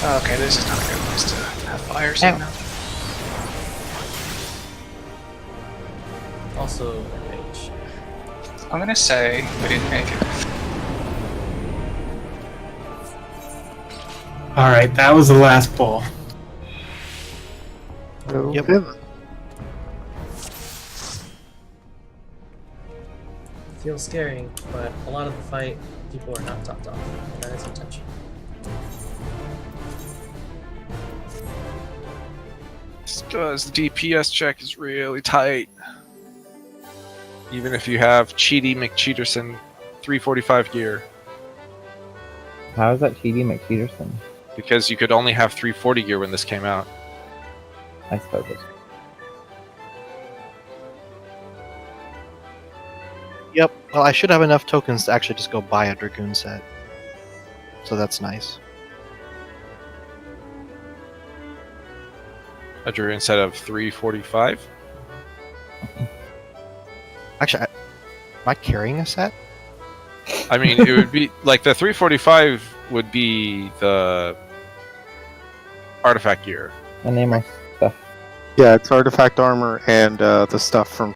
Oh, okay, this is not a good place to have fire signal. Also, mage. I'm gonna say we didn't make it. Alright, that was the last ball. Yep. Feels scary, but a lot of the fight, people are not topped off, and that is intentional. Just because the DPS check is really tight. Even if you have Cheaty McCheaterson 345 gear. How is that Cheaty McCheaterson? Because you could only have 340 gear when this came out. I suppose it's... Yep. Well, I should have enough tokens to actually just go buy a Dragoon set. So that's nice. A Dragoon set of 345? Actually, am I carrying a set? I mean, it would be like the 345 would be the artifact gear. The name of stuff. Yeah, it's artifact armor and the stuff from